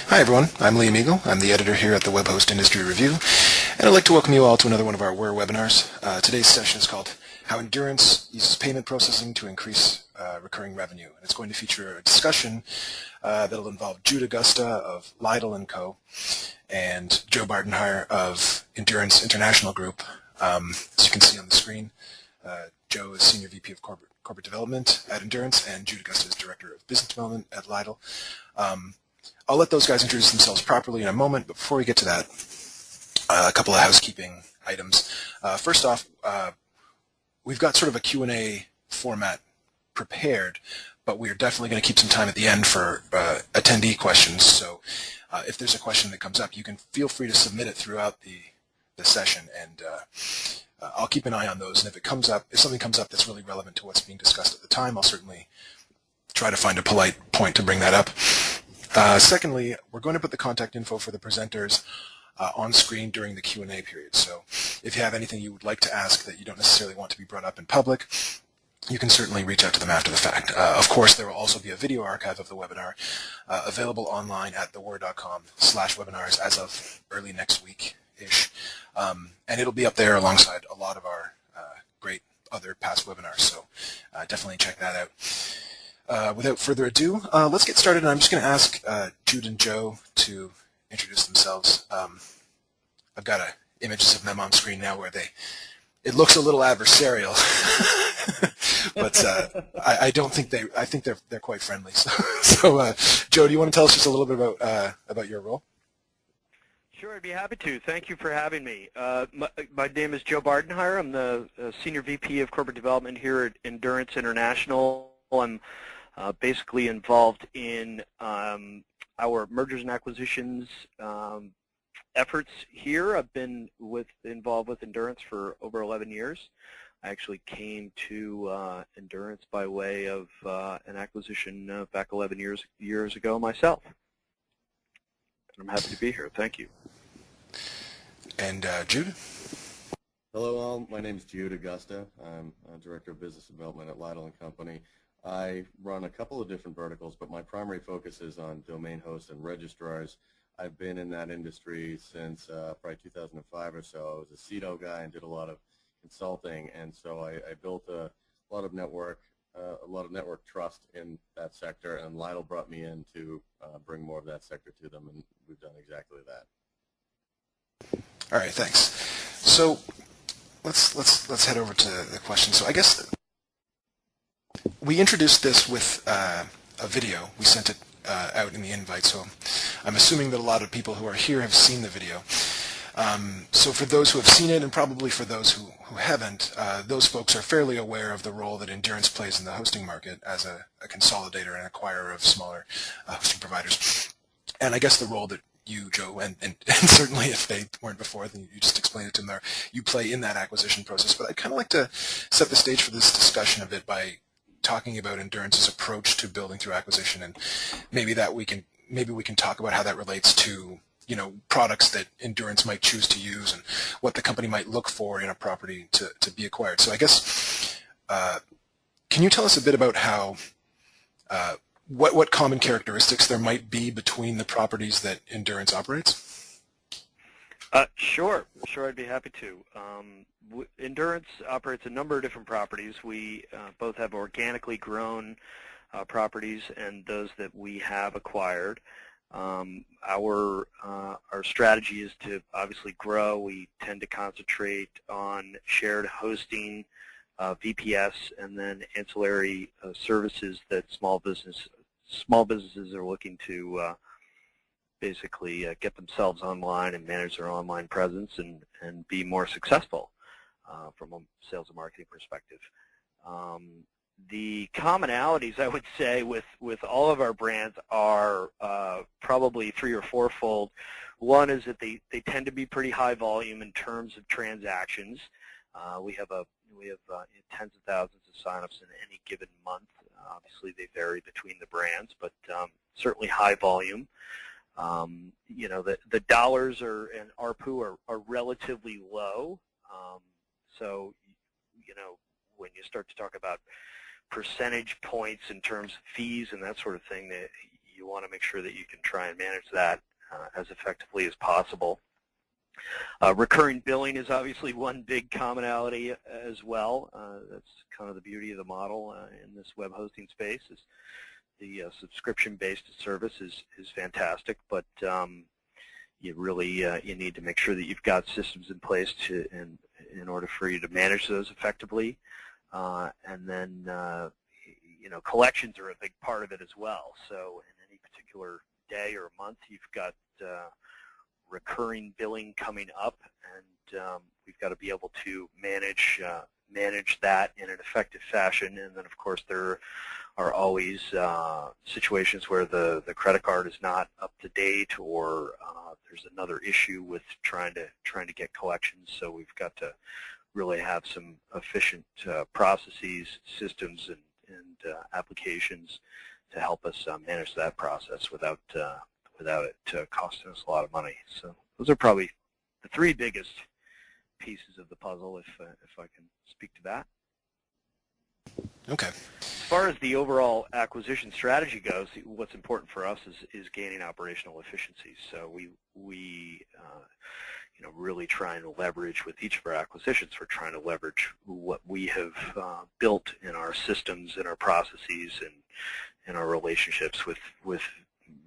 Hi everyone, I'm Liam Eagle. I'm the editor here at the Web Host Industry Review, and I'd like to welcome you all to another one of our WHIR webinars. Today's session is called How Endurance Uses Payment Processing to Increase Recurring Revenue. And it's going to feature a discussion that'll involve Jude Augusta of Litle & Co. and Joe Bardenheier of Endurance International Group. As you can see on the screen, Joe is Senior VP of Corporate Development at Endurance, and Jude Augusta is Director of Business Development at Litle. I'll let those guys introduce themselves properly in a moment, but before we get to that, a couple of housekeeping items. First off, we've got sort of a Q&A format prepared, but we're definitely going to keep some time at the end for attendee questions. So if there's a question that comes up, you can feel free to submit it throughout the session, and I'll keep an eye on those. And if something comes up that's really relevant to what's being discussed at the time, I'll certainly try to find a polite point to bring that up. Secondly, we're going to put the contact info for the presenters on screen during the Q&A period. So if you have anything you would like to ask that you don't necessarily want to be brought up in public, you can certainly reach out to them after the fact. Of course, there will also be a video archive of the webinar available online at thewhir.com/webinars as of early next week-ish. And it'll be up there alongside a lot of our great other past webinars, so definitely check that out. Without further ado, let's get started, and I'm just going to ask Jude and Joe to introduce themselves. I've got images of them on screen now where it looks a little adversarial, but I don't think I think they're quite friendly. So Joe, do you want to tell us just a little bit about your role? Sure, I'd be happy to. Thank you for having me. My name is Joe Bardenheier. I'm the Senior VP of Corporate Development here at Endurance International. I'm basically involved in our mergers and acquisitions efforts here. I've been involved with Endurance for over 11 years. I actually came to Endurance by way of an acquisition back 11 years ago myself. And I'm happy to be here. Thank you. And Jude? Hello all, my name is Jude Augusta. I'm Director of Business Development at Litle & Company. I run a couple of different verticals, but my primary focus is on domain hosts and registrars. I've been in that industry since probably 2005 or so. I was a CEDO guy and did a lot of consulting, and so I built a lot of network trust in that sector, and Litle brought me in to bring more of that sector to them, and we've done exactly that. All right, thanks. So let's head over to the question. So I guess we introduced this with a video. We sent it out in the invite, so I'm assuming that a lot of people who are here have seen the video. So for those who have seen it, and probably for those who haven't, those folks are fairly aware of the role that Endurance plays in the hosting market as a consolidator and acquirer of smaller hosting providers. And I guess the role that you, Joe, and certainly if they weren't before, then you just explained it to them there, you play in that acquisition process. But I'd kind of like to set the stage for this discussion a bit by talking about Endurance's approach to building through acquisition, and maybe we can talk about how that relates to products that Endurance might choose to use and what the company might look for in a property to be acquired. So I guess can you tell us a bit about how what common characteristics there might be between the properties that Endurance operates? Sure, I'd be happy to. Endurance operates a number of different properties. We both have organically grown properties and those that we have acquired. Our strategy is to obviously grow. We tend to concentrate on shared hosting, VPS, and then ancillary services that small businesses are looking to basically get themselves online and manage their online presence and be more successful from a sales and marketing perspective. The commonalities, I would say, with all of our brands are probably three or fourfold. One is that they tend to be pretty high volume in terms of transactions. We have tens of thousands of signups in any given month. Obviously, they vary between the brands, but certainly high volume. The dollars and ARPU are relatively low. So, when you start to talk about percentage points in terms of fees and that sort of thing, that you want to make sure that you can try and manage that as effectively as possible. Recurring billing is obviously one big commonality as well. That's kind of the beauty of the model in this web hosting space. Is the subscription-based service is fantastic, but you really you need to make sure that you've got systems in place in order for you to manage those effectively, and then collections are a big part of it as well. So in any particular day or month, you've got recurring billing coming up, and we've got to be able to manage that in an effective fashion. And then, of course, there are always situations where the credit card is not up to date, or there's another issue with trying to get collections. So we've got to really have some efficient processes, systems, and applications to help us manage that process without it costing us a lot of money. So those are probably the three biggest pieces of the puzzle, if I can speak to that. Okay. As far as the overall acquisition strategy goes, what's important for us is gaining operational efficiencies. So we really trying to leverage with each of our acquisitions. We're trying to leverage what we have built in our systems, in our processes, and in our relationships with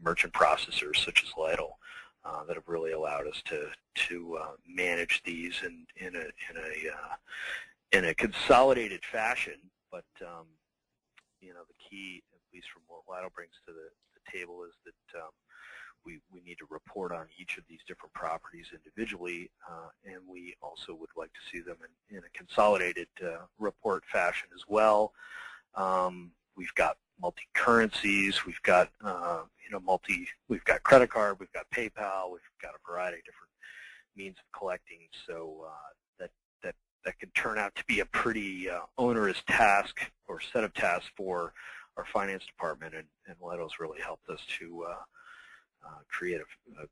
merchant processors such as Litle that have really allowed us to manage these in a consolidated fashion. But the key, at least from what Litle brings to the table, is that we need to report on each of these different properties individually, and we also would like to see them in a consolidated report fashion as well. We've got multi-currencies, we've got we've got credit card, we've got PayPal, we've got a variety of different means of collecting. So that can turn out to be a pretty onerous task or set of tasks for our finance department, and Litle's really helped us to create a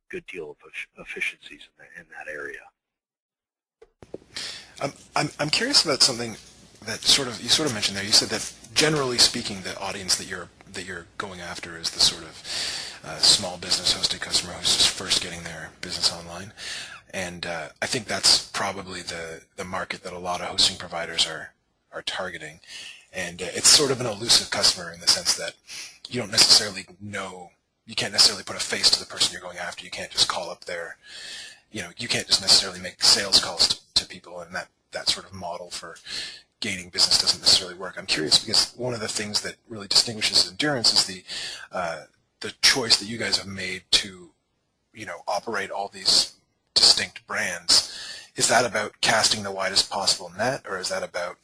good deal of efficiencies in that area. I'm curious about something that you sort of mentioned there. You said that generally speaking, the audience that you're going after is the sort of small business hosted customer who's just first getting their business online, and I think that's probably the market that a lot of hosting providers are targeting, and it's sort of an elusive customer in the sense that you don't necessarily know. You can't necessarily put a face to the person you're going after. You can't just call up their, you can't just necessarily make sales calls to people, and that sort of model for gaining business doesn't necessarily work. I'm curious because one of the things that really distinguishes Endurance is the choice that you guys have made to, operate all these distinct brands. Is that about casting the widest possible net, or is that about,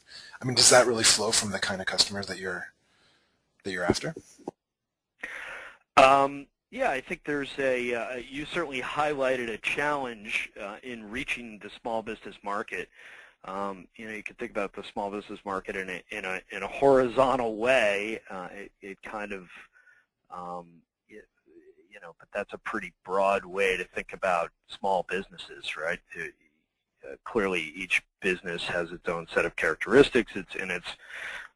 does that really flow from the kind of customers that you're after? Yeah, I think there's you certainly highlighted a challenge in reaching the small business market. You can think about the small business market in a horizontal way. It kind of, but that's a pretty broad way to think about small businesses, right? Clearly, each business has its own set of characteristics. It's in its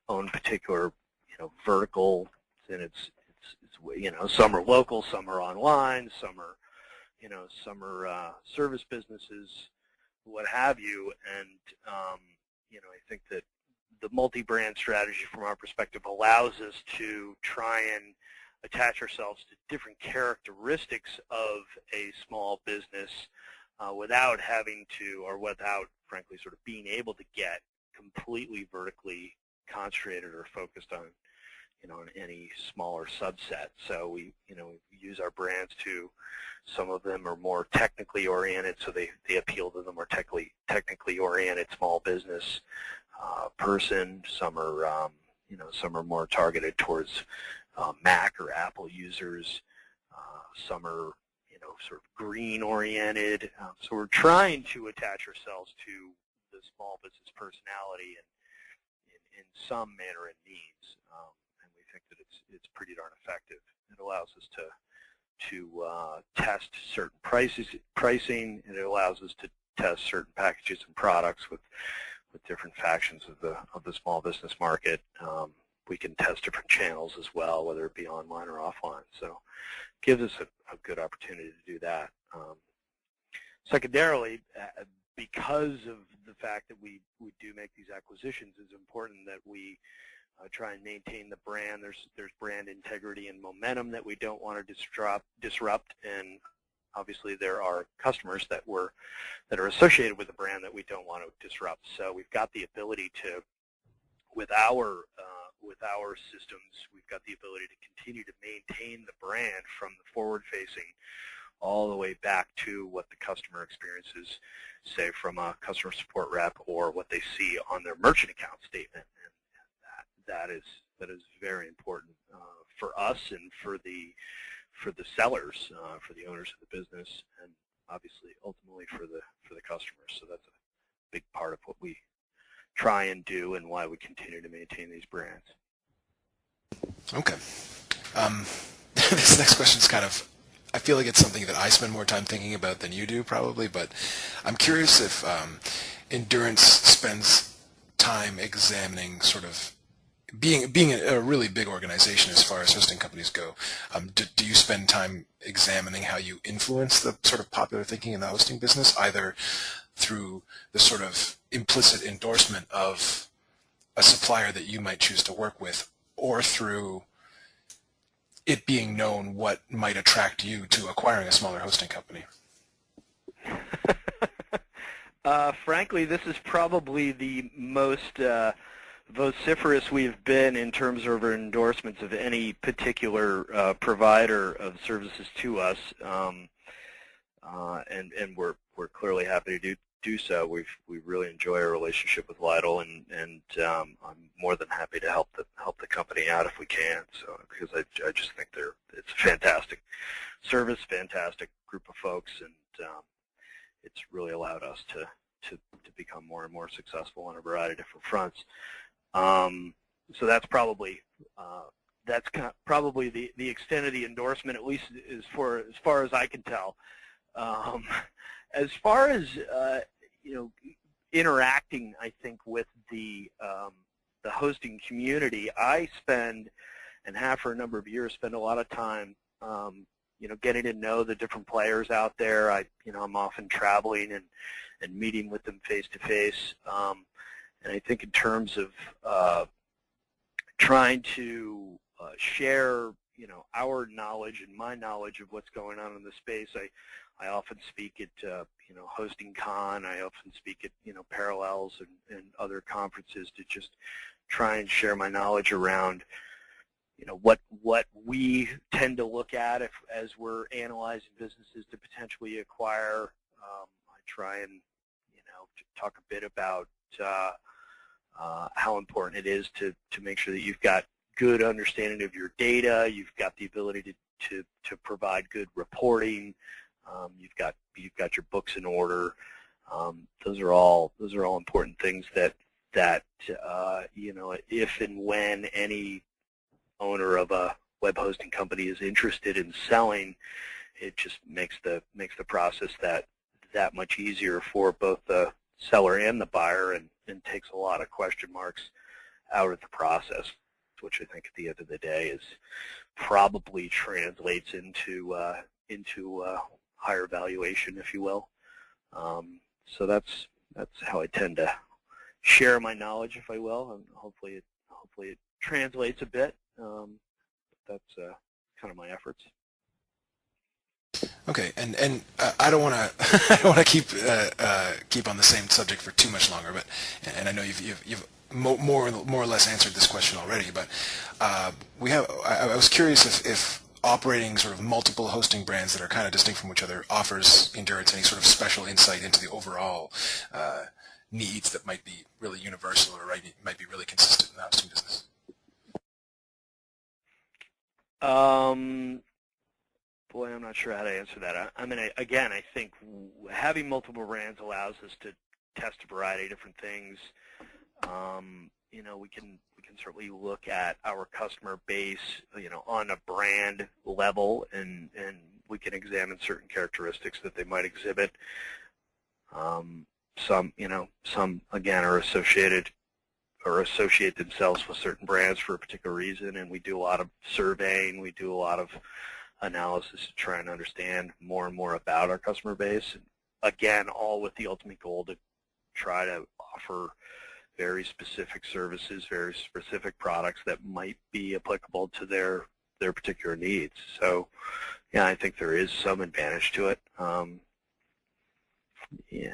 own particular, vertical. And it's some are local, some are online, some are, service businesses, what have you. And I think that the multi-brand strategy, from our perspective, allows us to try and attach ourselves to different characteristics of a small business without having to, or without, frankly, sort of being able to get completely vertically concentrated or focused on, on any smaller subset. So we use our brands to, some of them are more technically oriented, so they appeal to the more technically oriented small business person. Some are, some are more targeted towards Mac or Apple users. Some are, sort of green oriented. So we're trying to attach ourselves to the small business personality in some manner and means. And we think that it's pretty darn effective. It allows us to test certain pricing, and it allows us to test certain packages and products with different factions of the small business market. test different channels as well, whether it be online or offline. So it gives us a good opportunity to do that. Secondarily, because of the fact that we do make these acquisitions, it's important that we try and maintain the brand. There's brand integrity and momentum that we don't want to disrupt, and obviously there are customers that are associated with the brand that we don't want to disrupt. So we've got the ability to, with our systems, we've got the ability to continue to maintain the brand from the forward-facing all the way back to what the customer experiences, say, from a customer support rep or what they see on their merchant account statement. And that is very important for us and for the sellers, for the owners of the business, and obviously ultimately for the customers. So that's a big part of what we try and do and why we continue to maintain these brands. Okay. This next question is kind of, I feel like it's something that I spend more time thinking about than you do probably, but I'm curious if Endurance spends time examining sort of being a really big organization as far as hosting companies go. Do you spend time examining how you influence the sort of popular thinking in the hosting business, either through the sort of implicit endorsement of a supplier that you might choose to work with, or through it being known what might attract you to acquiring a smaller hosting company? Frankly, this is probably the most vociferous we've been in terms of our endorsements of any particular provider of services to us, and we're clearly happy to do so. We really enjoy our relationship with Litle, and I'm more than happy to help the company out if we can. So because I just think it's a fantastic service, fantastic group of folks, and it's really allowed us to become more and more successful on a variety of different fronts. So that's probably probably the extent of the endorsement, at least as far as I can tell. As far as interacting, I think, with the hosting community, I spend, and have for a number of years, spend a lot of time getting to know the different players out there. I'm often traveling and meeting with them face to face. And I think in terms of trying to share, our knowledge and my knowledge of what's going on in the space, I often speak at, Hosting Con. I often speak at, Parallels and other conferences to just try and share my knowledge around, what we tend to look at as we're analyzing businesses to potentially acquire. I try and, talk a bit about how important it is to make sure that you've got good understanding of your data, you've got the ability to provide good reporting, you've got your books in order. Those are all important things that if and when any owner of a web hosting company is interested in selling, it just makes the process that much easier for both the seller and the buyer, and takes a lot of question marks out of the process, which I think at the end of the day is probably translates into higher valuation, if you will. So that's how I tend to share my knowledge, if I will, and hopefully it translates a bit. That's kind of my efforts. Okay, and I don't want to keep on the same subject for too much longer, but I know you've more or less answered this question already, but I was curious if operating sort of multiple hosting brands that are kind of distinct from each other offers Endurance any sort of special insight into the overall needs that might be really universal or might be really consistent in the hosting business. Boy, I'm not sure how to answer that. I mean, again, I think having multiple brands allows us to test a variety of different things. We can certainly look at our customer base, on a brand level, and we can examine certain characteristics that they might exhibit. Some again are associated or associate themselves with certain brands for a particular reason, and we do a lot of surveying, we do a lot of analysis to try and understand more and more about our customer base. And again, all with the ultimate goal to try to offer very specific services, very specific products that might be applicable to their particular needs. So, yeah, I think there is some advantage to it.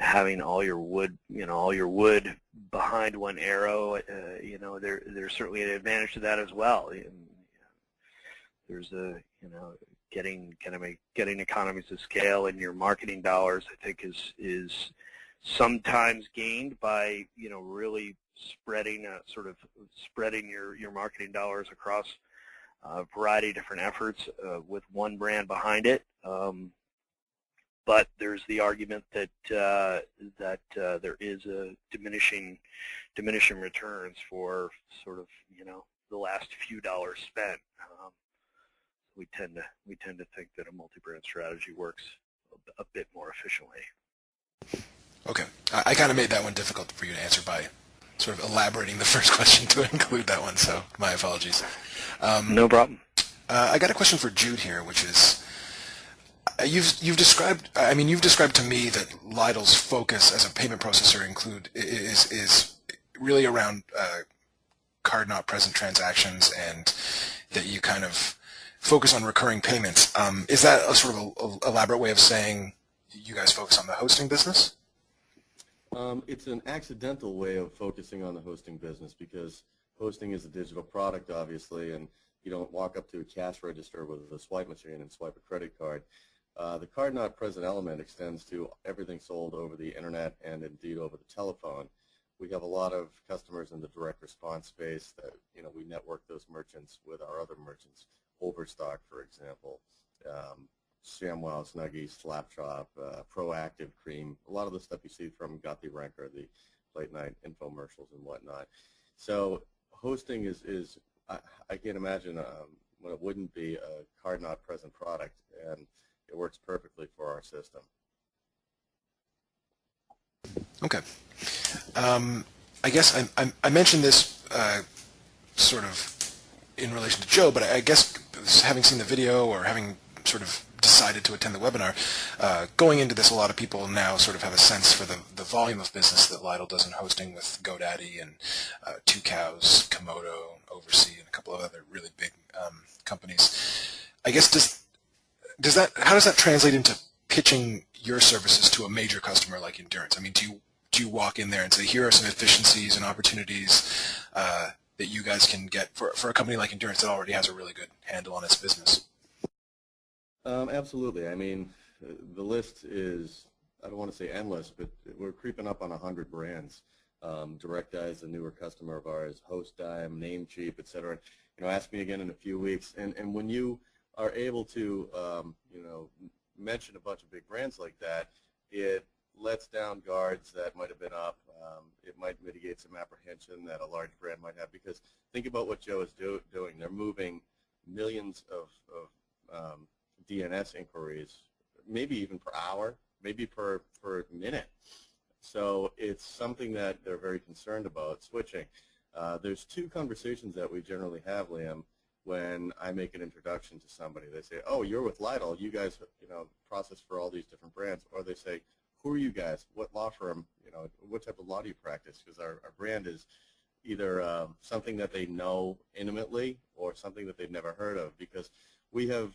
Having all your wood, all your wood behind one arrow, there's certainly an advantage to that as well. There's getting economies of scale in your marketing dollars, I think, is sometimes gained by really spreading your marketing dollars across a variety of different efforts with one brand behind it. But there's the argument that there is a diminishing returns for sort of the last few dollars spent. We tend to think that a multi-brand strategy works a bit more efficiently. Okay, I kind of made that one difficult for you to answer by sort of elaborating the first question to include that one, so my apologies. No problem. I got a question for Jude here, which is, you've described to me that Litle's focus as a payment processor is really around card not present transactions, and that you kind of focus on recurring payments. Is that a sort of a elaborate way of saying you guys focus on the hosting business? It's an accidental way of focusing on the hosting business, because hosting is a digital product, obviously, and you don't walk up to a cash register with a swipe machine and swipe a credit card. The card not present element extends to everything sold over the internet and indeed over the telephone. We have a lot of customers in the direct response space that we network those merchants with our other merchants. Overstock, for example, ShamWow, Snuggies, Slapshop, Proactive Cream, a lot of the stuff you see from Got the Ranker, the late night infomercials and whatnot. So hosting is I can't imagine when it wouldn't be a card not present product, and it works perfectly for our system. Okay. I guess I mentioned this sort of in relation to Joe, but I guess having seen the video or having sort of decided to attend the webinar, going into this, a lot of people now sort of have a sense for the volume of business that Litle does in hosting with GoDaddy and Two Cows, Komodo, Oversea, and a couple of other really big companies. I guess how does that translate into pitching your services to a major customer like Endurance? I mean, do you walk in there and say, here are some efficiencies and opportunities that you guys can get for a company like Endurance that already has a really good handle on its business? Absolutely. I mean, the list is, I don't want to say endless, but we're creeping up on 100 brands. Direct Eye is a newer customer of ours, HostDime, Namecheap, et cetera. Ask me again in a few weeks. And when you are able to, mention a bunch of big brands like that, it lets down guards that might have been up. It might mitigate some apprehension that a large brand might have, because think about what Joe is doing. They're moving millions of DNS inquiries, maybe even per hour, maybe per minute. So it's something that they're very concerned about switching. There's two conversations that we generally have, Liam, when I make an introduction to somebody. They say, oh, you're with Litle, you guys process for all these different brands. Or they say, who are you guys? What law firm? What type of law do you practice? Because our brand is either something that they know intimately or something that they've never heard of, because we have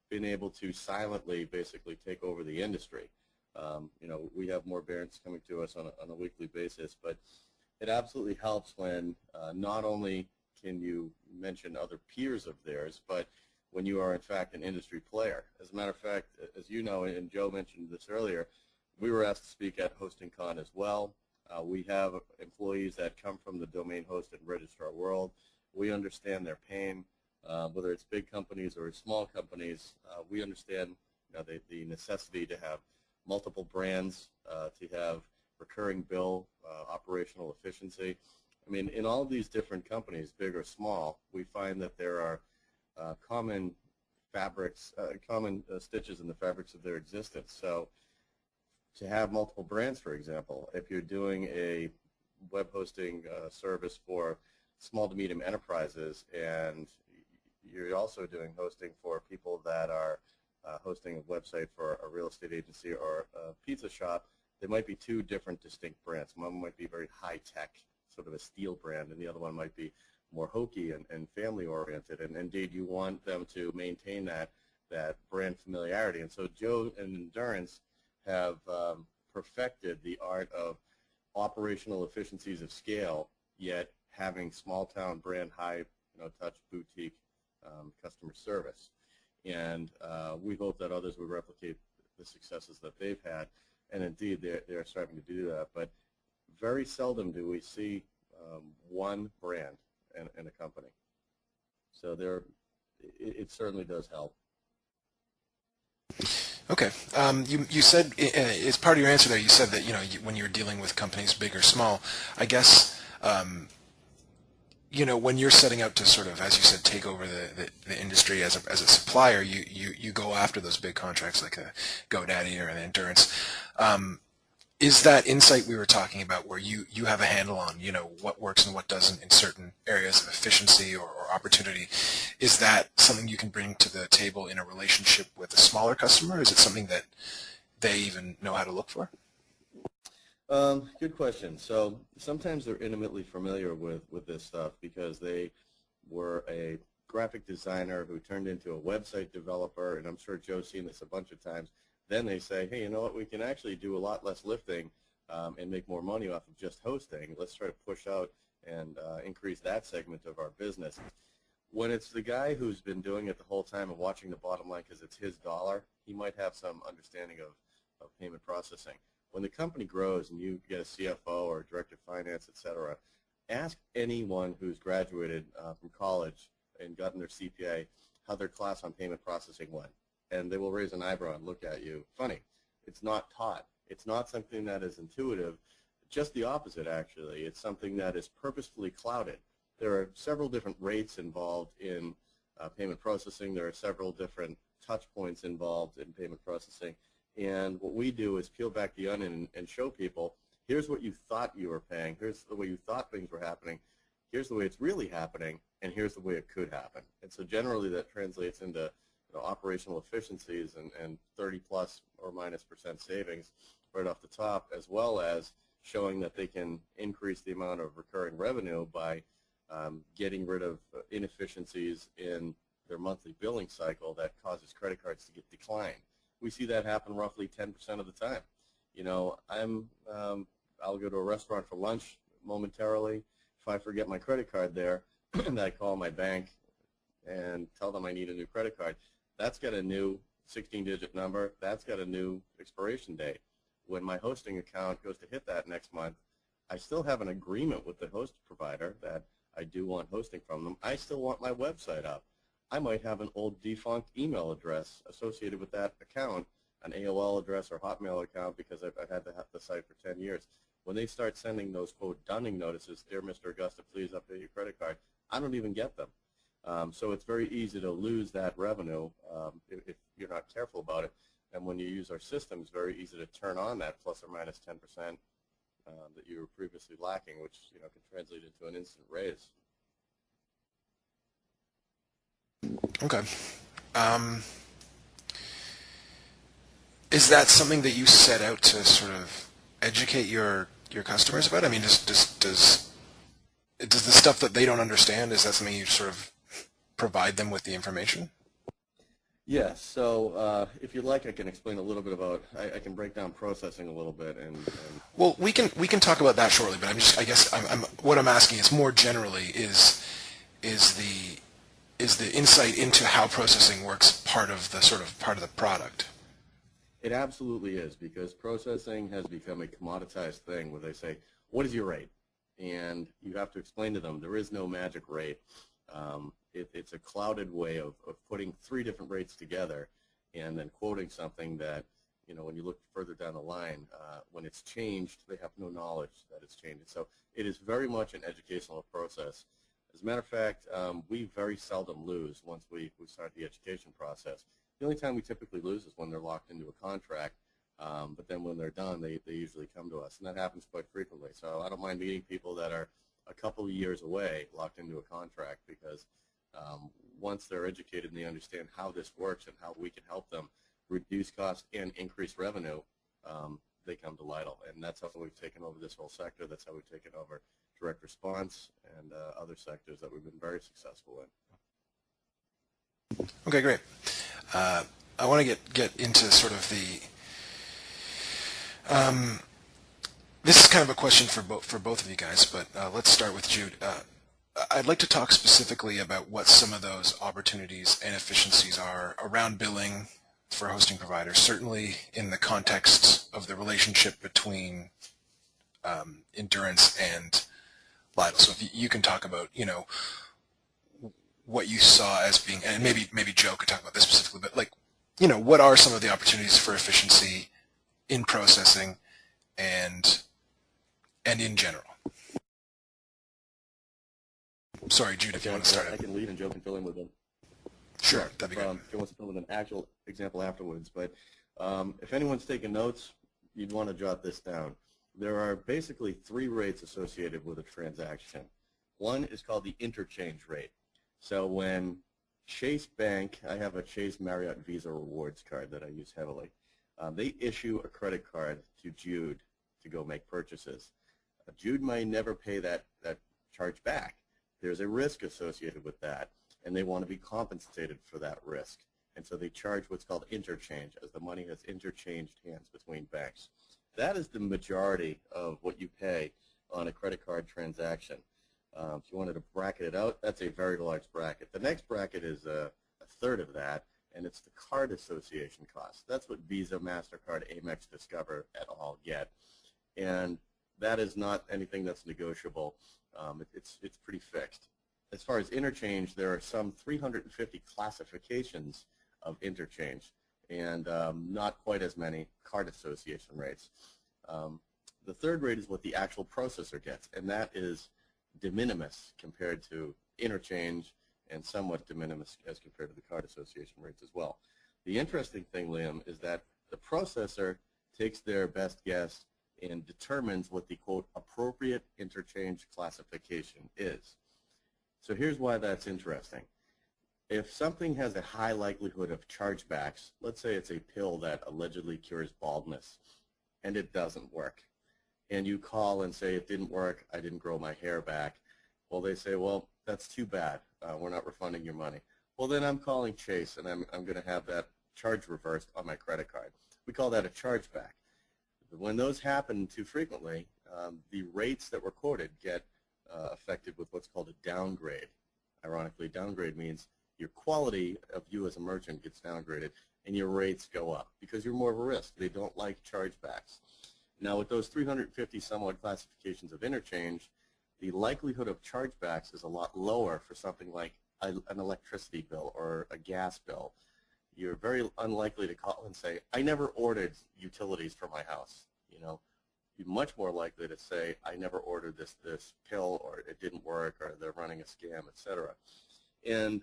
been able to silently basically take over the industry. We have more brands coming to us on a weekly basis, but it absolutely helps when not only can you mention other peers of theirs, but when you are in fact an industry player. As a matter of fact, as you know, and Joe mentioned this earlier, we were asked to speak at HostingCon as well. We have employees that come from the domain host and registrar world. We understand their pain, whether it's big companies or small companies. We understand the necessity to have multiple brands, to have recurring bill, operational efficiency. I mean, in all of these different companies, big or small, we find that there are common fabrics, common stitches in the fabrics of their existence. So to have multiple brands, for example, if you're doing a web hosting service for small to medium enterprises, and you're also doing hosting for people that are hosting a website for a real estate agency or a pizza shop. There might be two different distinct brands. One might be very high-tech, sort of a steel brand, and the other one might be more hokey and family-oriented. And indeed, you want them to maintain that brand familiarity. And so Joe and Endurance have perfected the art of operational efficiencies of scale, yet having small-town brand, high touch boutique customer service. And we hope that others would replicate the successes that they've had. And indeed, they're starting to do that. But very seldom do we see one brand in a company. So it certainly does help. Okay. You said, as part of your answer there, you said that when you're dealing with companies big or small, I guess when you're setting out to sort of, as you said, take over the industry as a supplier, you go after those big contracts like a GoDaddy or an Endurance. Is that insight we were talking about where you have a handle on, what works and what doesn't in certain areas of efficiency or opportunity, is that something you can bring to the table in a relationship with a smaller customer? Is it something that they even know how to look for? Good question. So sometimes they're intimately familiar with this stuff because they were a graphic designer who turned into a website developer, and I'm sure Joe's seen this a bunch of times. Then they say, hey, you know what, we can actually do a lot less lifting and make more money off of just hosting. Let's try to push out and increase that segment of our business. When it's the guy who's been doing it the whole time and watching the bottom line because it's his dollar, he might have some understanding of payment processing. When the company grows and you get a CFO or a director of finance, et cetera, ask anyone who's graduated from college and gotten their CPA how their class on payment processing went. And they will raise an eyebrow and look at you funny. It's not taught. It's not something that is intuitive. Just the opposite, actually. It's something that is purposefully clouded. There are several different rates involved in payment processing. There are several different touch points involved in payment processing. And what we do is peel back the onion and show people, here's what you thought you were paying, here's the way you thought things were happening, here's the way it's really happening, and here's the way it could happen. And so generally that translates into operational efficiencies and 30 plus or minus % savings right off the top, as well as showing that they can increase the amount of recurring revenue by getting rid of inefficiencies in their monthly billing cycle that causes credit cards to get declined. We see that happen roughly 10% of the time. I'll go to a restaurant for lunch momentarily. If I forget my credit card there, and I call my bank and tell them I need a new credit card, that's got a new 16-digit number. That's got a new expiration date. When my hosting account goes to hit that next month, I still have an agreement with the host provider that I do want hosting from them. I still want my website up. I might have an old defunct email address associated with that account, an AOL address or Hotmail account, because I've had the site for 10 years. When they start sending those, quote, dunning notices, dear Mr. Augusta, please update your credit card, I don't even get them. So it's very easy to lose that revenue if you're not careful about it. And when you use our system, it's very easy to turn on that plus or minus 10% that you were previously lacking, which can translate into an instant raise. Okay. Is that something that you set out to sort of educate your customers about? I mean, does the stuff that they don't understand, is that something you sort of provide them with the information? Yes. So if you'd like, I can explain a little bit about. I can break down processing a little bit. Well, we can talk about that shortly. But I guess what I'm asking is more generally is the insight into how processing works part of the product? It absolutely is, because processing has become a commoditized thing where they say, what is your rate? And you have to explain to them there is no magic rate. It's a clouded way of putting 3 different rates together and then quoting something that, when you look further down the line, when it's changed, they have no knowledge that it's changed. So it is very much an educational process. As a matter of fact, we very seldom lose once we start the education process. The only time we typically lose is when they're locked into a contract But then when they're done, they usually come to us, and that happens quite frequently. So I don't mind meeting people that are a couple of years away, locked into a contract, because once they're educated and they understand how this works and how we can help them reduce costs and increase revenue, they come to Litle. And that's how we've taken over this whole sector. That's how we've taken over direct response and other sectors that we've been very successful in. Okay, great. I want to get into sort of the this is kind of a question for both of you guys, but let's start with Jude. I'd like to talk specifically about what some of those opportunities and efficiencies are around billing for hosting providers, certainly in the context of the relationship between Endurance and Litle. So if you can talk about, what you saw as being, and maybe Joe could talk about this specifically, but what are some of the opportunities for efficiency in processing and in general? Sorry, Jude, if you want to start. I can lead and Joe can fill in with them. Sure, that'd be good. Joe wants to fill in an actual example afterwards, but if anyone's taking notes, you'd want to jot this down. There are basically 3 rates associated with a transaction. One is called the interchange rate. So when Chase Bank, I have a Chase Marriott Visa Rewards card that I use heavily. They issue a credit card to Jude to go make purchases. Jude may never pay that charge back. There's a risk associated with that, and they want to be compensated for that risk. And so they charge what's called interchange, as the money has interchanged hands between banks. That is the majority of what you pay on a credit card transaction. If you wanted to bracket it out, that's a very large bracket. The next bracket is a third of that, and it's the card association cost. That's what Visa, MasterCard, Amex, Discover et al. Get. And that is not anything that's negotiable. It's pretty fixed. As far as interchange, there are some 350 classifications of interchange, and not quite as many card association rates. The third rate is what the actual processor gets, and that is de minimis compared to interchange, and somewhat de minimis as compared to the card association rates as well. The interesting thing, Liam, is that the processor takes their best guess and determines what the, quote, appropriate interchange classification is. So here's why that's interesting. If something has a high likelihood of chargebacks, let's say it's a pill that allegedly cures baldness, and it doesn't work, and you call and say it didn't work, I didn't grow my hair back, well, they say, well, that's too bad, we're not refunding your money. Well, then I'm calling Chase, and I'm going to have that charge reversed on my credit card. We call that a chargeback. When those happen too frequently, the rates that were quoted get affected with what's called a downgrade. Ironically, downgrade means your quality of you as a merchant gets downgraded and your rates go up because you're more of a risk. They don't like chargebacks. Now, with those 350 somewhat classifications of interchange, the likelihood of chargebacks is a lot lower for something like an electricity bill or a gas bill. You're very unlikely to call and say, I never ordered utilities for my house. You're much more likely to say, I never ordered this pill, or it didn't work, or they're running a scam, etc. And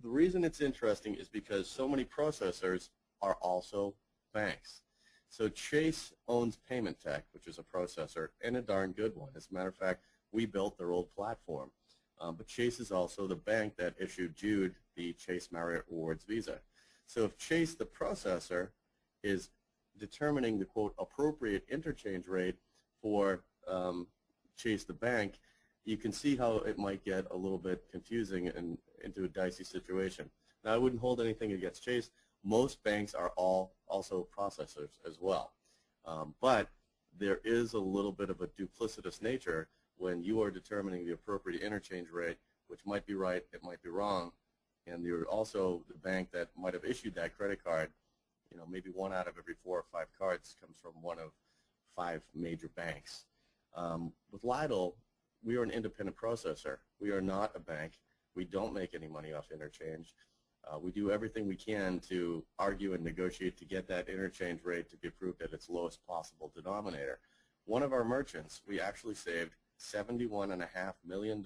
the reason it's interesting is because so many processors are also banks. So Chase owns Payment Tech, which is a processor, and a darn good one. As a matter of fact, we built their old platform. But Chase is also the bank that issued Jude the Chase Marriott Rewards Visa. So if Chase, the processor, is determining the, quote, appropriate interchange rate for Chase, the bank, you can see how it might get a little bit confusing and into a dicey situation. Now, I wouldn't hold anything against Chase. Most banks are all also processors as well. But there is a little bit of a duplicitous nature when you are determining the appropriate interchange rate, which might be right, it might be wrong, and you're also the bank that might have issued that credit card. Maybe 1 out of every 4 or 5 cards comes from one of 5 major banks. With Litle, we are an independent processor. We are not a bank. We don't make any money off interchange. We do everything we can to argue and negotiate to get that interchange rate to be approved at its lowest possible denominator. One of our merchants, we actually saved $71.5 million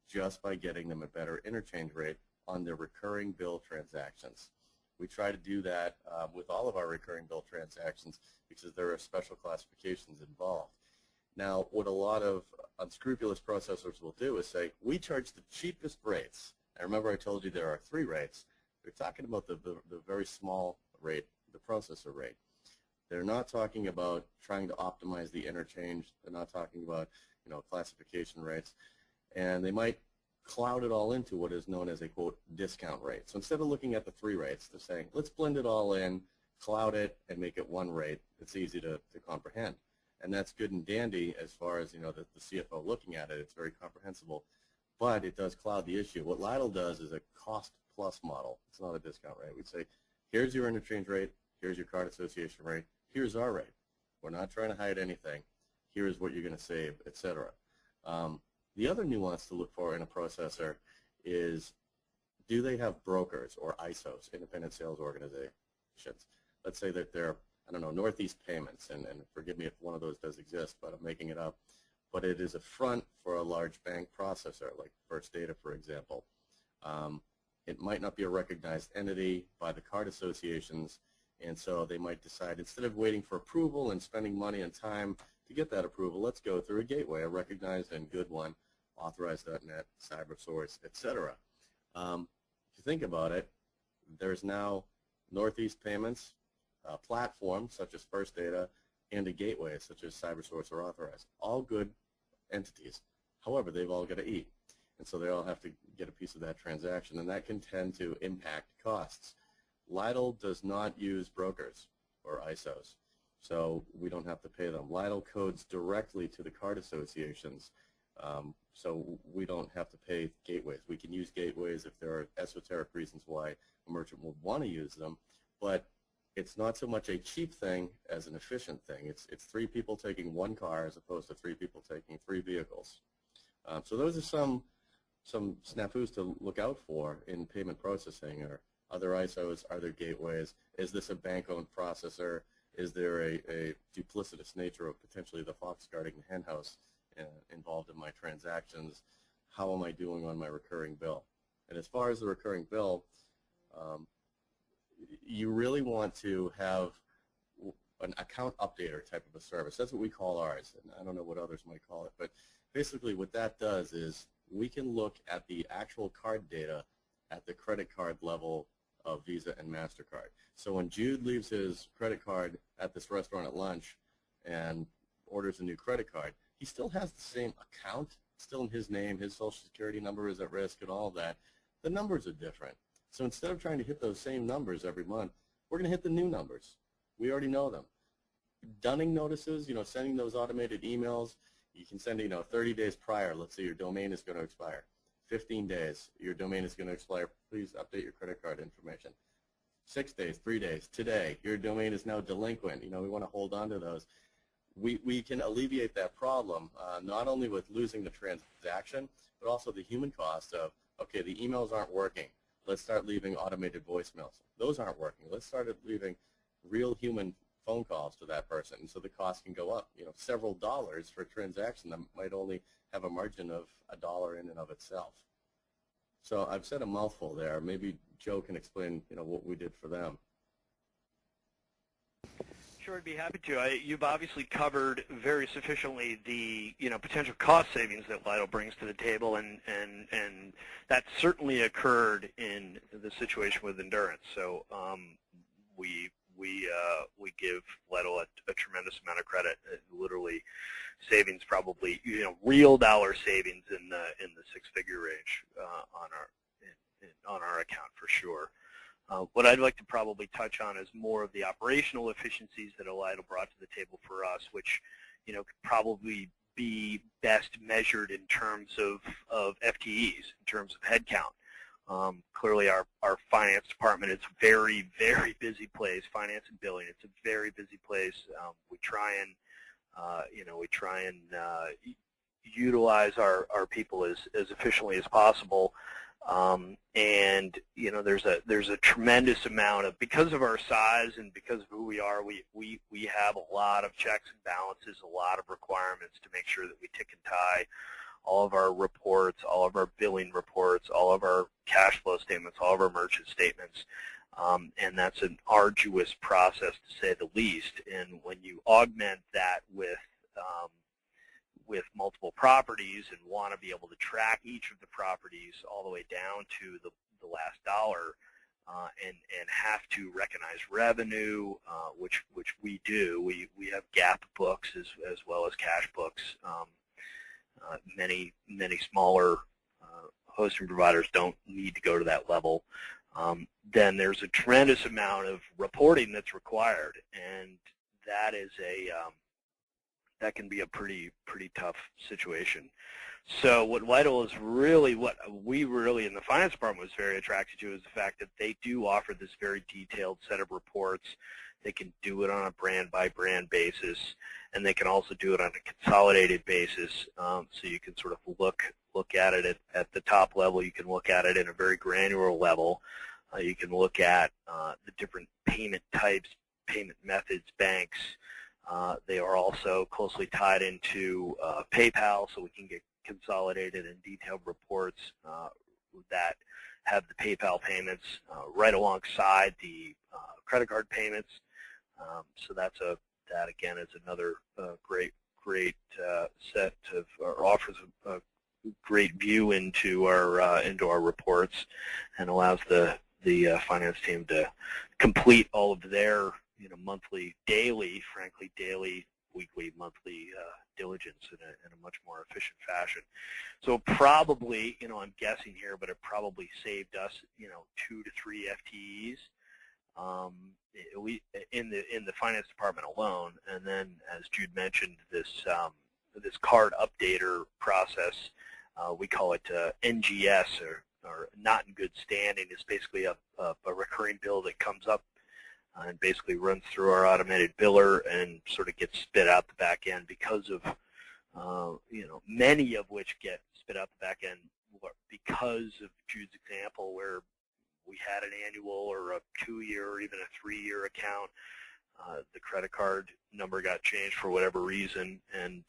just by getting them a better interchange rate on their recurring bill transactions. We try to do that with all of our recurring bill transactions because there are special classifications involved. Now, what a lot of unscrupulous processors will do is say, we charge the cheapest rates. And remember I told you there are 3 rates. They're talking about the very small rate, the processor rate. They're not talking about trying to optimize the interchange. They're not talking about, classification rates. And they might cloud it all into what is known as a, quote, discount rate. So instead of looking at the 3 rates, they're saying, let's blend it all in, cloud it, and make it 1 rate. It's easy to comprehend. And that's good and dandy as far as, the CFO looking at it. It's very comprehensible. But it does cloud the issue. What Litle does is a cost-plus model. It's not a discount rate. We'd say, here's your interchange rate, here's your card association rate, here's our rate. We're not trying to hide anything. Here's what you're going to save, etc. The other nuance to look for in a processor is, do they have brokers or ISOs, independent sales organizations? Let's say that they're, Northeast Payments, and forgive me if one of those does exist, but I'm making it up. But it is a front for a large bank processor, like First Data, for example. It might not be a recognized entity by the card associations, and so they might decide, instead of waiting for approval and spending money and time to get that approval, let's go through a gateway, a recognized and good one, Authorize.net, CyberSource, etc. If you think about it, there's now Northeast Payments, platforms such as First Data, and a gateway such as CyberSource or Authorize. All good entities. However, they've all got to eat. And so they all have to get a piece of that transaction, and that can tend to impact costs. Litle does not use brokers or ISOs, so we don't have to pay them. Litle codes directly to the card associations, so we don't have to pay gateways. We can use gateways if there are esoteric reasons why a merchant would want to use them, but it's not so much a cheap thing as an efficient thing. It's 3 people taking 1 car as opposed to 3 people taking 3 vehicles. So those are some snafus to look out for in payment processing. Or other ISOs, are there gateways? Is this a bank-owned processor? Is there a duplicitous nature of potentially the fox guarding the hen house involved in my transactions? How am I doing on my recurring bill? And as far as the recurring bill, you really want to have an account updater type of a service. That's what we call ours, and I don't know what others might call it, but basically what that does is we can look at the actual card data at the credit card level of Visa and MasterCard. So when Jude leaves his credit card at this restaurant at lunch and orders a new credit card, he still has the same account, still in his name, his social security number is at risk and all of that. The numbers are different. So instead of trying to hit those same numbers every month, we're going to hit the new numbers. We already know them. Dunning notices, sending those automated emails, you can send, 30 days prior. Let's say your domain is going to expire. 15 days, your domain is going to expire. Please update your credit card information. 6 days, 3 days, today, your domain is now delinquent. We want to hold on to those. We can alleviate that problem, not only with losing the transaction, but also the human cost of, okay, the emails aren't working. Let's start leaving automated voicemails. Those aren't working. Let's start leaving real human phone calls to that person. And so the cost can go up, several dollars for a transaction that might only have a margin of $1 in and of itself. So I've said a mouthful there. Maybe Joe can explain, what we did for them. Sure, I'd be happy to. You've obviously covered very sufficiently the potential cost savings that Litle brings to the table, and that certainly occurred in the situation with Endurance. So we give Litle a tremendous amount of credit. Literally, savings probably real dollar savings in the 6-figure range on our account for sure. What I'd like to probably touch on is more of the operational efficiencies that Litle brought to the table for us, which could probably be best measured in terms of FTEs, in terms of headcount. Clearly, our finance department is a very, very busy place. Finance and billing, it's a very busy place. We try and utilize our people as efficiently as possible. And there's a tremendous amount of, because of our size and because of who we are, we have a lot of checks and balances, a lot of requirements to make sure that we tick and tie all of our reports, all of our billing reports, all of our cash flow statements, all of our merchant statements. And that's an arduous process, to say the least. And when you augment that with multiple properties and want to be able to track each of the properties all the way down to the last dollar, and have to recognize revenue, which we do. We have GAAP books as well as cash books. Many smaller hosting providers don't need to go to that level. Then there's a tremendous amount of reporting that's required, and that is that can be a pretty tough situation. So what Litle is really, what we really in the finance department was very attracted to, is the fact that they do offer this very detailed set of reports. They can do it on a brand-by-brand basis, and they can also do it on a consolidated basis. So you can sort of look at it at the top level. You can look at it in a very granular level. You can look at the different payment types, payment methods, banks. They are also closely tied into PayPal, so we can get consolidated and detailed reports that have the PayPal payments right alongside the credit card payments. So that again is another great set of, or offers a great view into our reports, and allows the finance team to complete all of their monthly, daily, frankly, daily, weekly, monthly diligence in a much more efficient fashion. So probably, I'm guessing here, but it probably saved us, 2 to 3 FTEs in the finance department alone. And then, as Jude mentioned, this card updater process, we call it NGS, or not in good standing. Is basically a recurring bill that comes up and basically runs through our automated biller and sort of gets spit out the back end, because of many of which get spit out the back end because of Jude's example, where we had an annual or a 2-year or even a 3-year account. The credit card number got changed for whatever reason, and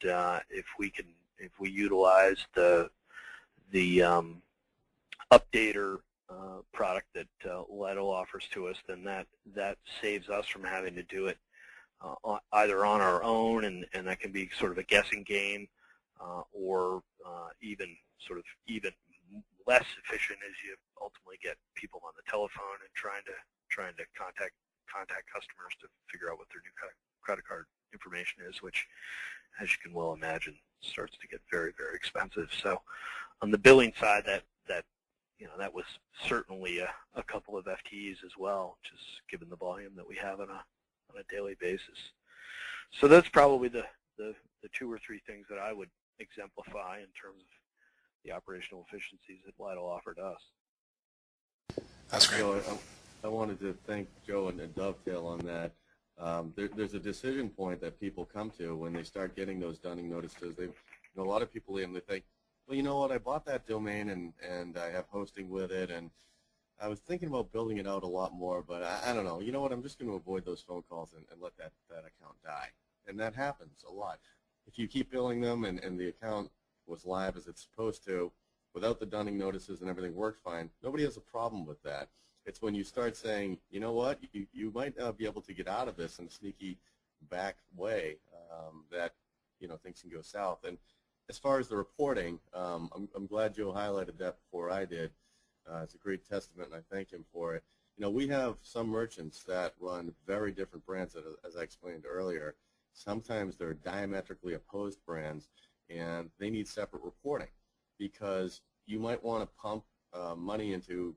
if we utilize the updater product that Litle offers to us, then that saves us from having to do it either on our own, and that can be sort of a guessing game, or even less efficient as you ultimately get people on the telephone and trying to contact customers to figure out what their new credit card information is, which, as you can well imagine, starts to get very, very expensive. So on the billing side, that was certainly a couple of FTEs as well, just given the volume that we have on a daily basis. So that's probably the 2 or 3 things that I would exemplify in terms of the operational efficiencies that Litle offered us. That's great. So I wanted to thank Joe and dovetail on that. There's a decision point that people come to when they start getting those dunning notices. A lot of people they think, well, you know what, I bought that domain and I have hosting with it, and I was thinking about building it out a lot more, but I don't know. You know what, I'm just going to avoid those phone calls and let that account die. And that happens a lot. If you keep billing them and the account was live as it's supposed to, without the dunning notices and everything worked fine, nobody has a problem with that. It's when you start saying, you know what, you might not be able to get out of this in a sneaky back way, that things can go south. And as far as the reporting, I'm glad Joe highlighted that before I did. It's a great testament, and I thank him for it. We have some merchants that run very different brands, as I explained earlier. Sometimes they're diametrically opposed brands, and they need separate reporting, because you might want to pump money into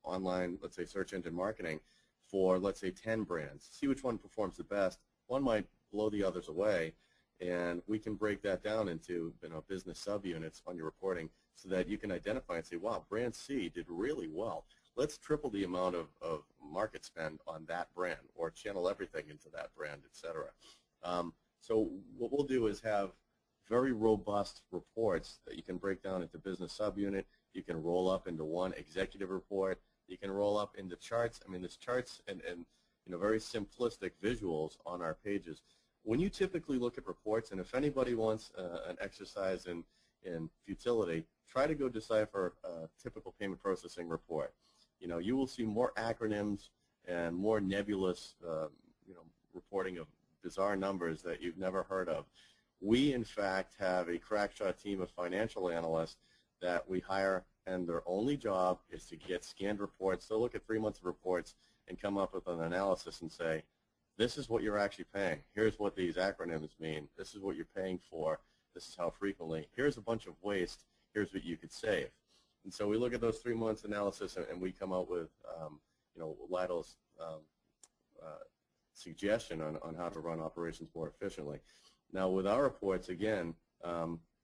online, let's say, search engine marketing for, let's say, 10 brands. See which one performs the best. One might blow the others away, and we can break that down into business subunits on your reporting, so that you can identify and say, wow, brand C did really well. Let's triple the amount of market spend on that brand, or channel everything into that brand, etc. So what we'll do is have very robust reports that you can break down into business subunit. You can roll up into one executive report. You can roll up into charts. I mean, there's charts and very simplistic visuals on our pages. When you typically look at reports, and if anybody wants an exercise in futility, try to go decipher a typical payment processing report. You will see more acronyms, and more nebulous reporting of bizarre numbers that you've never heard of. We, in fact, have a crackshot team of financial analysts that we hire, and their only job is to get scanned reports. They'll look at 3 months of reports and come up with an analysis and say, this is what you're actually paying. Here's what these acronyms mean. This is what you're paying for. This is how frequently. Here's a bunch of waste. Here's what you could save. And so we look at those 3 months analysis, and we come out with, Litle's suggestion on how to run operations more efficiently. Now, with our reports, again,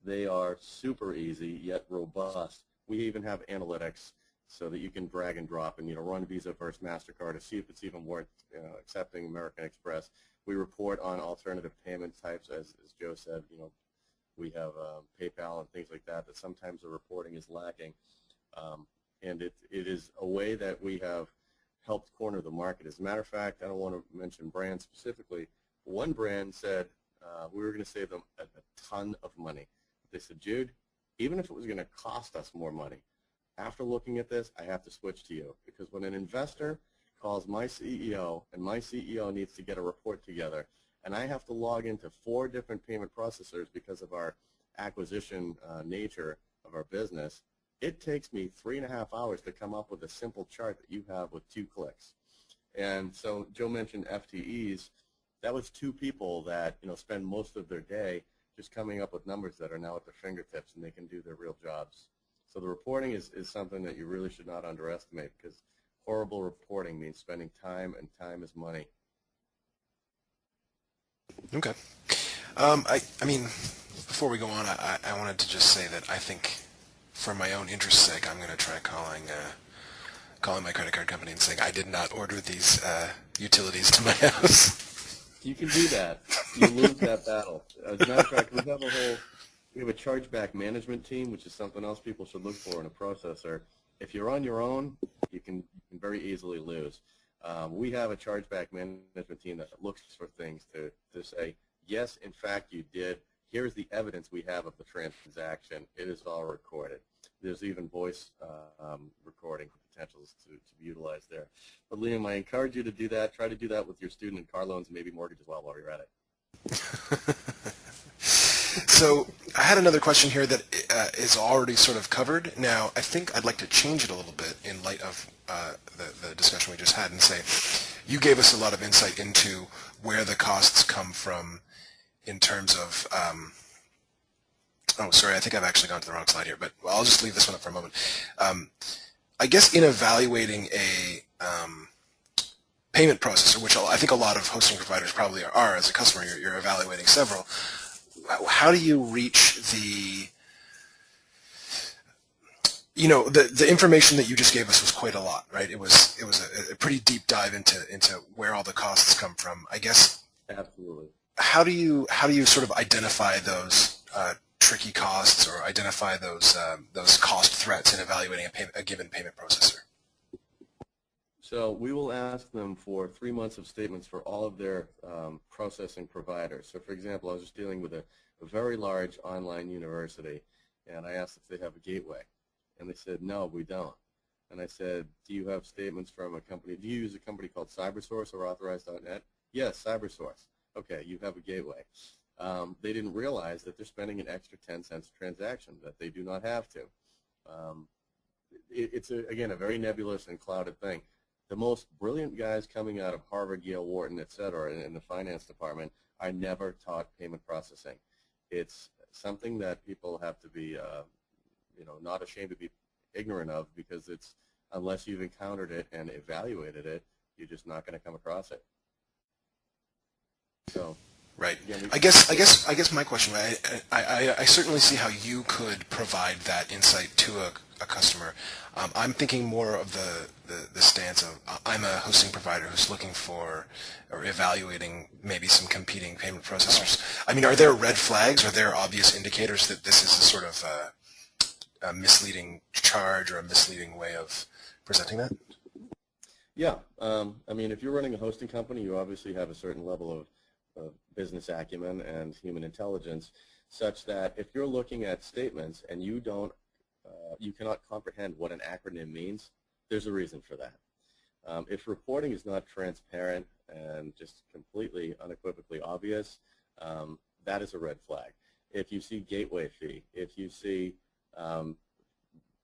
they are super easy yet robust. We even have analytics so that you can drag and drop and run Visa versus MasterCard to see if it's even worth accepting American Express. We report on alternative payment types, as Joe said. We have PayPal and things like that sometimes the reporting is lacking. And it is a way that we have helped corner the market. As a matter of fact, I don't want to mention brands specifically. One brand said we were going to save them a ton of money. They said, Jude, even if it was going to cost us more money, after looking at this, I have to switch to you. Because when an investor calls my CEO, and my CEO needs to get a report together, and I have to log into 4 different payment processors because of our acquisition nature of our business, it takes me 3.5 hours to come up with a simple chart that you have with 2 clicks. And so Joe mentioned FTEs. That was 2 people that spend most of their day just coming up with numbers that are now at their fingertips, and they can do their real jobs. So the reporting is something that you really should not underestimate, because horrible reporting means spending time, and time is money. Okay. I mean, before we go on, I wanted to just say that I think, for my own interest's sake, I'm going to try calling my credit card company and saying I did not order these utilities to my house. You can do that. You lose that battle. As a matter of fact, we have a chargeback management team, which is something else people should look for in a processor. If you're on your own, you can very easily lose. We have a chargeback management team that looks for things to say, yes, in fact, you did. Here's the evidence we have of the transaction. It is all recorded. There's even voice recording potentials to be utilized there. But Liam, I encourage you to do that. Try to do that with your student and car loans and maybe mortgage as well while you're at it. So I had another question here that is already sort of covered. Now, I think I'd like to change it a little bit in light of the discussion we just had and say, you gave us a lot of insight into where the costs come from in terms of, oh, sorry, I think I've actually gone to the wrong slide here, but I'll just leave this one up for a moment. I guess in evaluating a payment processor, which I think a lot of hosting providers probably are as a customer, you're evaluating several. How do you reach the information that you just gave us was quite a lot, right? It was a pretty deep dive into where all the costs come from. I guess. Absolutely. How do you sort of identify those tricky costs or identify those cost threats in evaluating a given payment processor? So we will ask them for 3 months of statements for all of their processing providers. So, for example, I was just dealing with a very large online university, and I asked if they have a gateway. And they said, no, we don't. And I said, do you have statements from a company? Do you use a company called CyberSource or Authorized.net? Yes, CyberSource. Okay, you have a gateway. They didn't realize that they're spending an extra 10 cents a transaction that they do not have to. It's, again, a very nebulous and clouded thing. The most brilliant guys coming out of Harvard, Yale, Wharton, et cetera, in the finance department are never taught payment processing. It's something that people have to be, not ashamed to be ignorant of, because it's, unless you've encountered it and evaluated it, you're just not going to come across it. So. Right. I guess my question, I certainly see how you could provide that insight to a customer. I'm thinking more of the stance of I'm a hosting provider who's looking for or evaluating maybe some competing payment processors. I mean, are there red flags? Are there obvious indicators that this is a sort of a misleading charge or a misleading way of presenting that? Yeah. I mean, if you're running a hosting company, you obviously have a certain level of business acumen and human intelligence, such that if you're looking at statements and you cannot comprehend what an acronym means, there's a reason for that. If reporting is not transparent and just completely unequivocally obvious, that is a red flag. If you see gateway fee, if you see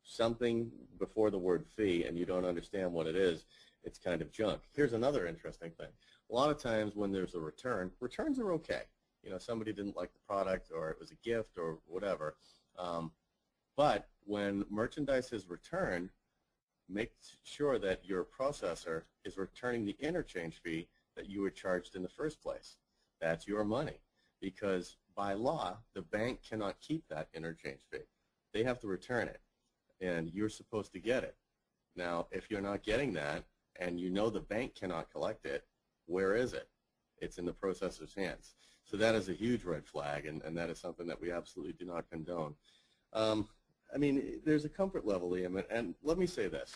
something before the word fee and you don't understand what it is, it's kind of junk. Here's another interesting thing. A lot of times when there's a return, returns are okay. You know, somebody didn't like the product or it was a gift or whatever. But when merchandise is returned, make sure that your processor is returning the interchange fee that you were charged in the first place. That's your money, because by law, the bank cannot keep that interchange fee. They have to return it, and you're supposed to get it. Now, if you're not getting that, and you know the bank cannot collect it, where is it? It's in the processor's hands. So that is a huge red flag, and that is something that we absolutely do not condone. I mean, there's a comfort level, Liam, and let me say this.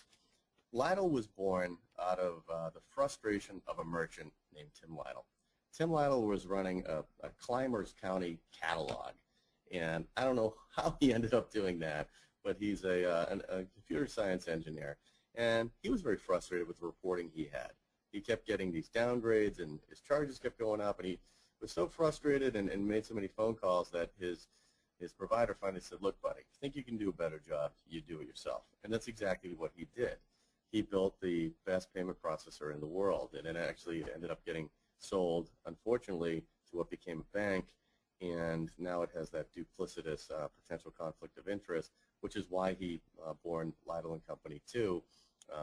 Litle was born out of the frustration of a merchant named Tim Litle. Tim Litle was running a Clymers County catalog, and I don't know how he ended up doing that, but he's a computer science engineer, and he was very frustrated with the reporting he had. He kept getting these downgrades, and his charges kept going up, and he was so frustrated and made so many phone calls that his provider finally said, look, buddy, if you think you can do a better job, you do it yourself. And that's exactly what he did. He built the best payment processor in the world, and it actually ended up getting sold, unfortunately, to what became a bank, and now it has that duplicitous potential conflict of interest, which is why he born Litle and Company 2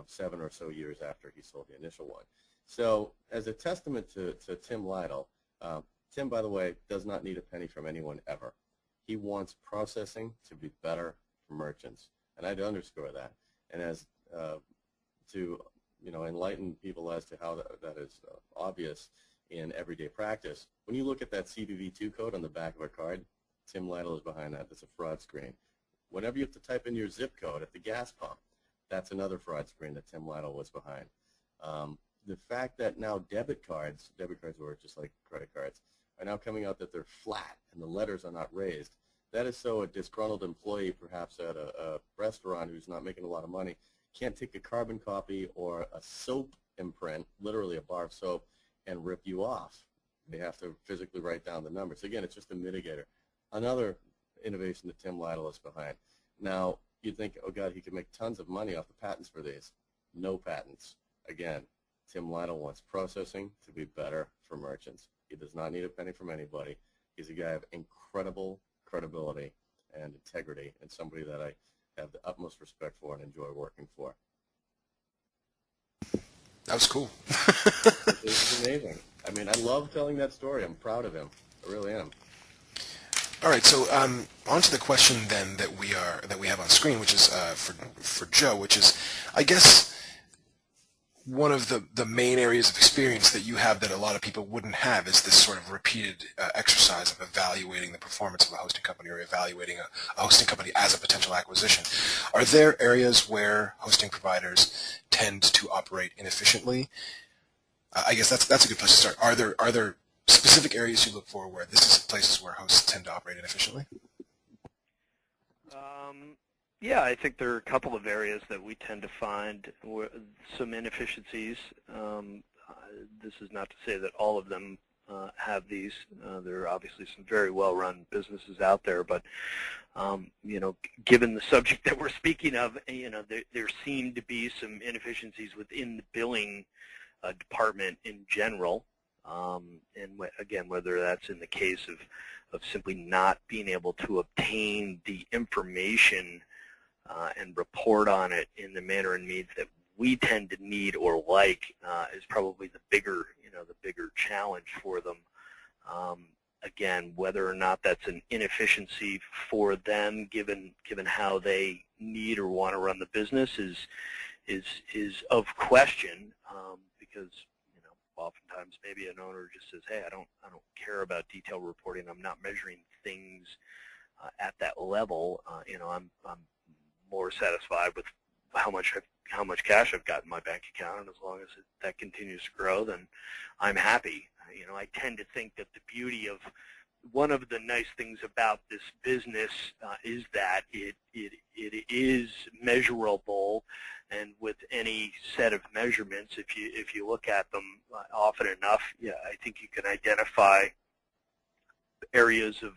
7 or so years after he sold the initial one. So as a testament to Tim Litle, Tim, by the way, does not need a penny from anyone ever. He wants processing to be better for merchants, and I'd underscore that. And as to enlighten people as to how that is obvious in everyday practice, when you look at that CVV2 code on the back of a card, Tim Litle is behind that. That's a fraud screen. Whenever you have to type in your zip code at the gas pump, that's another fraud screen that Tim Litle was behind. The fact that now debit cards were just like credit cards, are now coming out that they're flat and the letters are not raised. That is so a disgruntled employee, perhaps at a restaurant who's not making a lot of money, can't take a carbon copy or a soap imprint, literally a bar of soap, and rip you off. They have to physically write down the numbers. Again, it's just a mitigator. Another innovation that Tim Litle is behind. Now, you'd think, oh God, he could make tons of money off the patents for these. No patents. Again, Tim Litle wants processing to be better for merchants. He does not need a penny from anybody. He's a guy of incredible credibility and integrity, and somebody that I have the utmost respect for and enjoy working for. That was cool. This is amazing. I mean, I love telling that story. I'm proud of him. I really am. All right, so on to the question then that we have on screen, which is for Joe, which is, I guess, one of the main areas of experience that you have that a lot of people wouldn't have is this sort of repeated exercise of evaluating the performance of a hosting company or evaluating a hosting company as a potential acquisition. Are there areas where hosting providers tend to operate inefficiently? I guess that's a good place to start. Are there specific areas you look for where this is places where hosts tend to operate inefficiently? Yeah, I think there are a couple of areas that we tend to find some inefficiencies. This is not to say that all of them have these. There are obviously some very well-run businesses out there, but given the subject that we're speaking of, there seem to be some inefficiencies within the billing department in general. And again, whether that's in the case of simply not being able to obtain the information and report on it in the manner and means that we tend to need or like is probably the bigger challenge for them. Again, whether or not that's an inefficiency for them, given how they need or want to run the business, is of question, because oftentimes maybe an owner just says, hey, I don't care about detailed reporting. I'm not measuring things at that level. I'm more satisfied with how much cash I've got in my bank account, and as long as that continues to grow, then I'm happy. I tend to think that the beauty of one of the nice things about this business is that it is measurable, and with any set of measurements, if you look at them often enough, yeah, I think you can identify areas of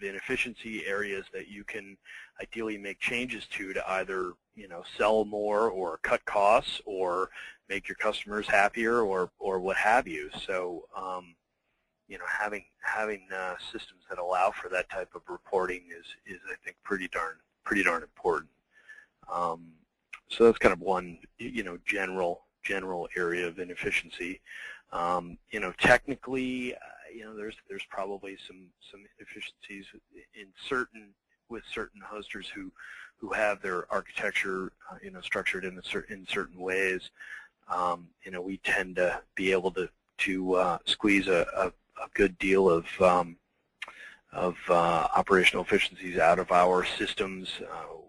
inefficiency, areas that you can ideally make changes to either sell more or cut costs or make your customers happier or what have you. So having systems that allow for that type of reporting is I think pretty darn important. So that's kind of one general area of inefficiency. Technically, there's probably some inefficiencies with certain hosters who have their architecture structured in certain ways. We tend to be able to squeeze a good deal of operational efficiencies out of our systems.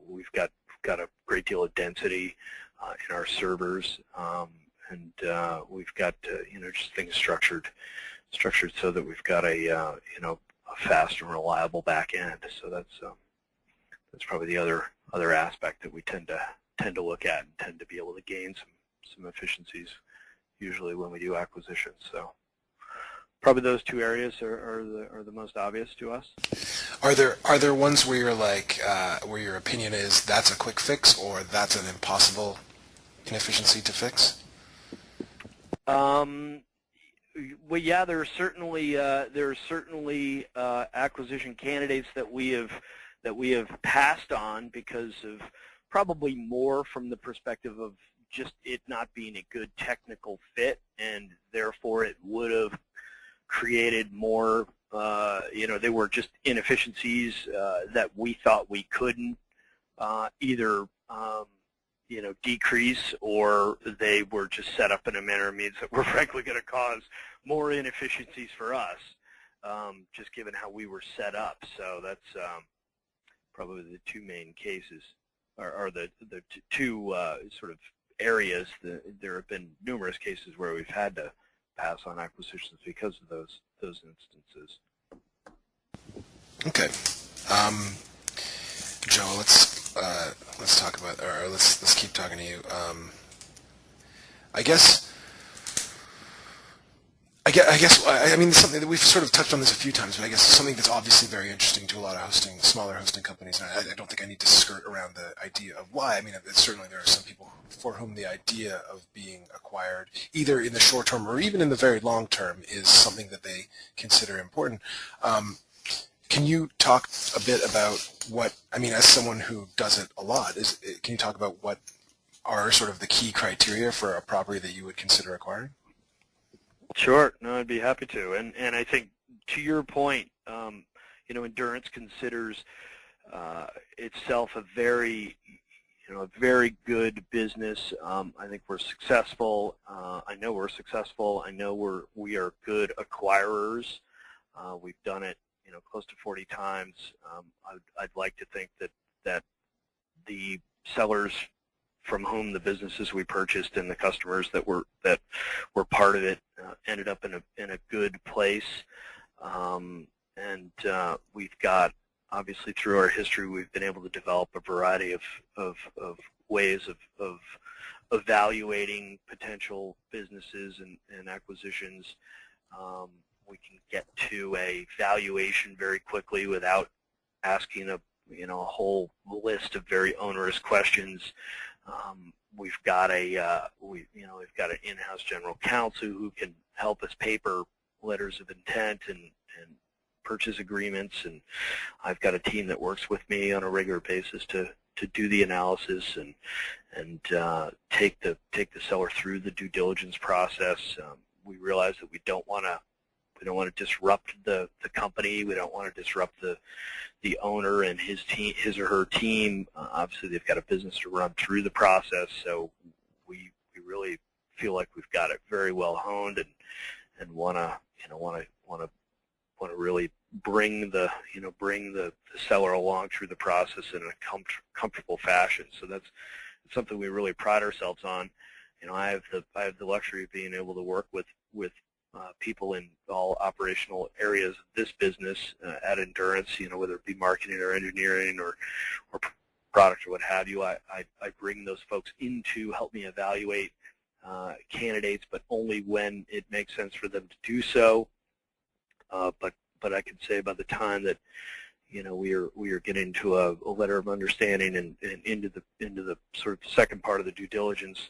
We've got a great deal of density in our servers, and we've got just things structured so that we've got a fast and reliable back end. So that's probably the other aspect that we tend to look at and tend to be able to gain some efficiencies usually when we do acquisitions. So probably those two areas are the most obvious to us. Are there ones where you're like where your opinion is that's a quick fix or that's an impossible inefficiency to fix? Well, yeah, there are certainly acquisition candidates that we have passed on because of probably more from the perspective of just it not being a good technical fit, and therefore it would have created more. They were just inefficiencies that we thought we couldn't either decrease, or they were just set up in a manner means that were frankly going to cause more inefficiencies for us, just given how we were set up. So that's probably the two main cases, or the two sort of areas. There have been numerous cases where we've had to pass on acquisitions because of those instances. Okay, Joe, let's talk about, or let's keep talking to you. I mean, something that we've sort of touched on this a few times, but I guess something that's obviously very interesting to a lot of smaller hosting companies, and I don't think I need to skirt around the idea of why. I mean, certainly there are some people for whom the idea of being acquired, either in the short term or even in the very long term, is something that they consider important. Can you talk a bit about what, I mean, as someone who does it a lot, can you talk about what are sort of the key criteria for a property that you would consider acquiring? Sure. No, I'd be happy to. And I think to your point, Endurance considers itself a very good business. I think we're successful. I know we're successful. I know we are good acquirers. We've done it close to 40 times. I'd like to think that the sellers from whom the businesses we purchased and the customers that were part of it ended up in a good place. And we've got, obviously through our history, we've been able to develop a variety of ways of evaluating potential businesses and acquisitions. We can get to a valuation very quickly without asking a whole list of very onerous questions. We've got we've got an in-house general counsel who can help us paper letters of intent and purchase agreements, and I've got a team that works with me on a regular basis to do the analysis and take the seller through the due diligence process. We realize that we don't want to disrupt the company. We don't want to disrupt the owner and his or her team. Obviously, they've got a business to run through the process, so we really feel like we've got it very well honed and want to really bring the seller along through the process in a comfortable fashion. So that's something we really pride ourselves on. I have the luxury of being able to work with people in all operational areas of this business at Endurance, whether it be marketing or engineering or product or what have you. I bring those folks in to help me evaluate candidates, but only when it makes sense for them to do so. But I can say by the time that we are getting to a letter of understanding and into the sort of second part of the due diligence,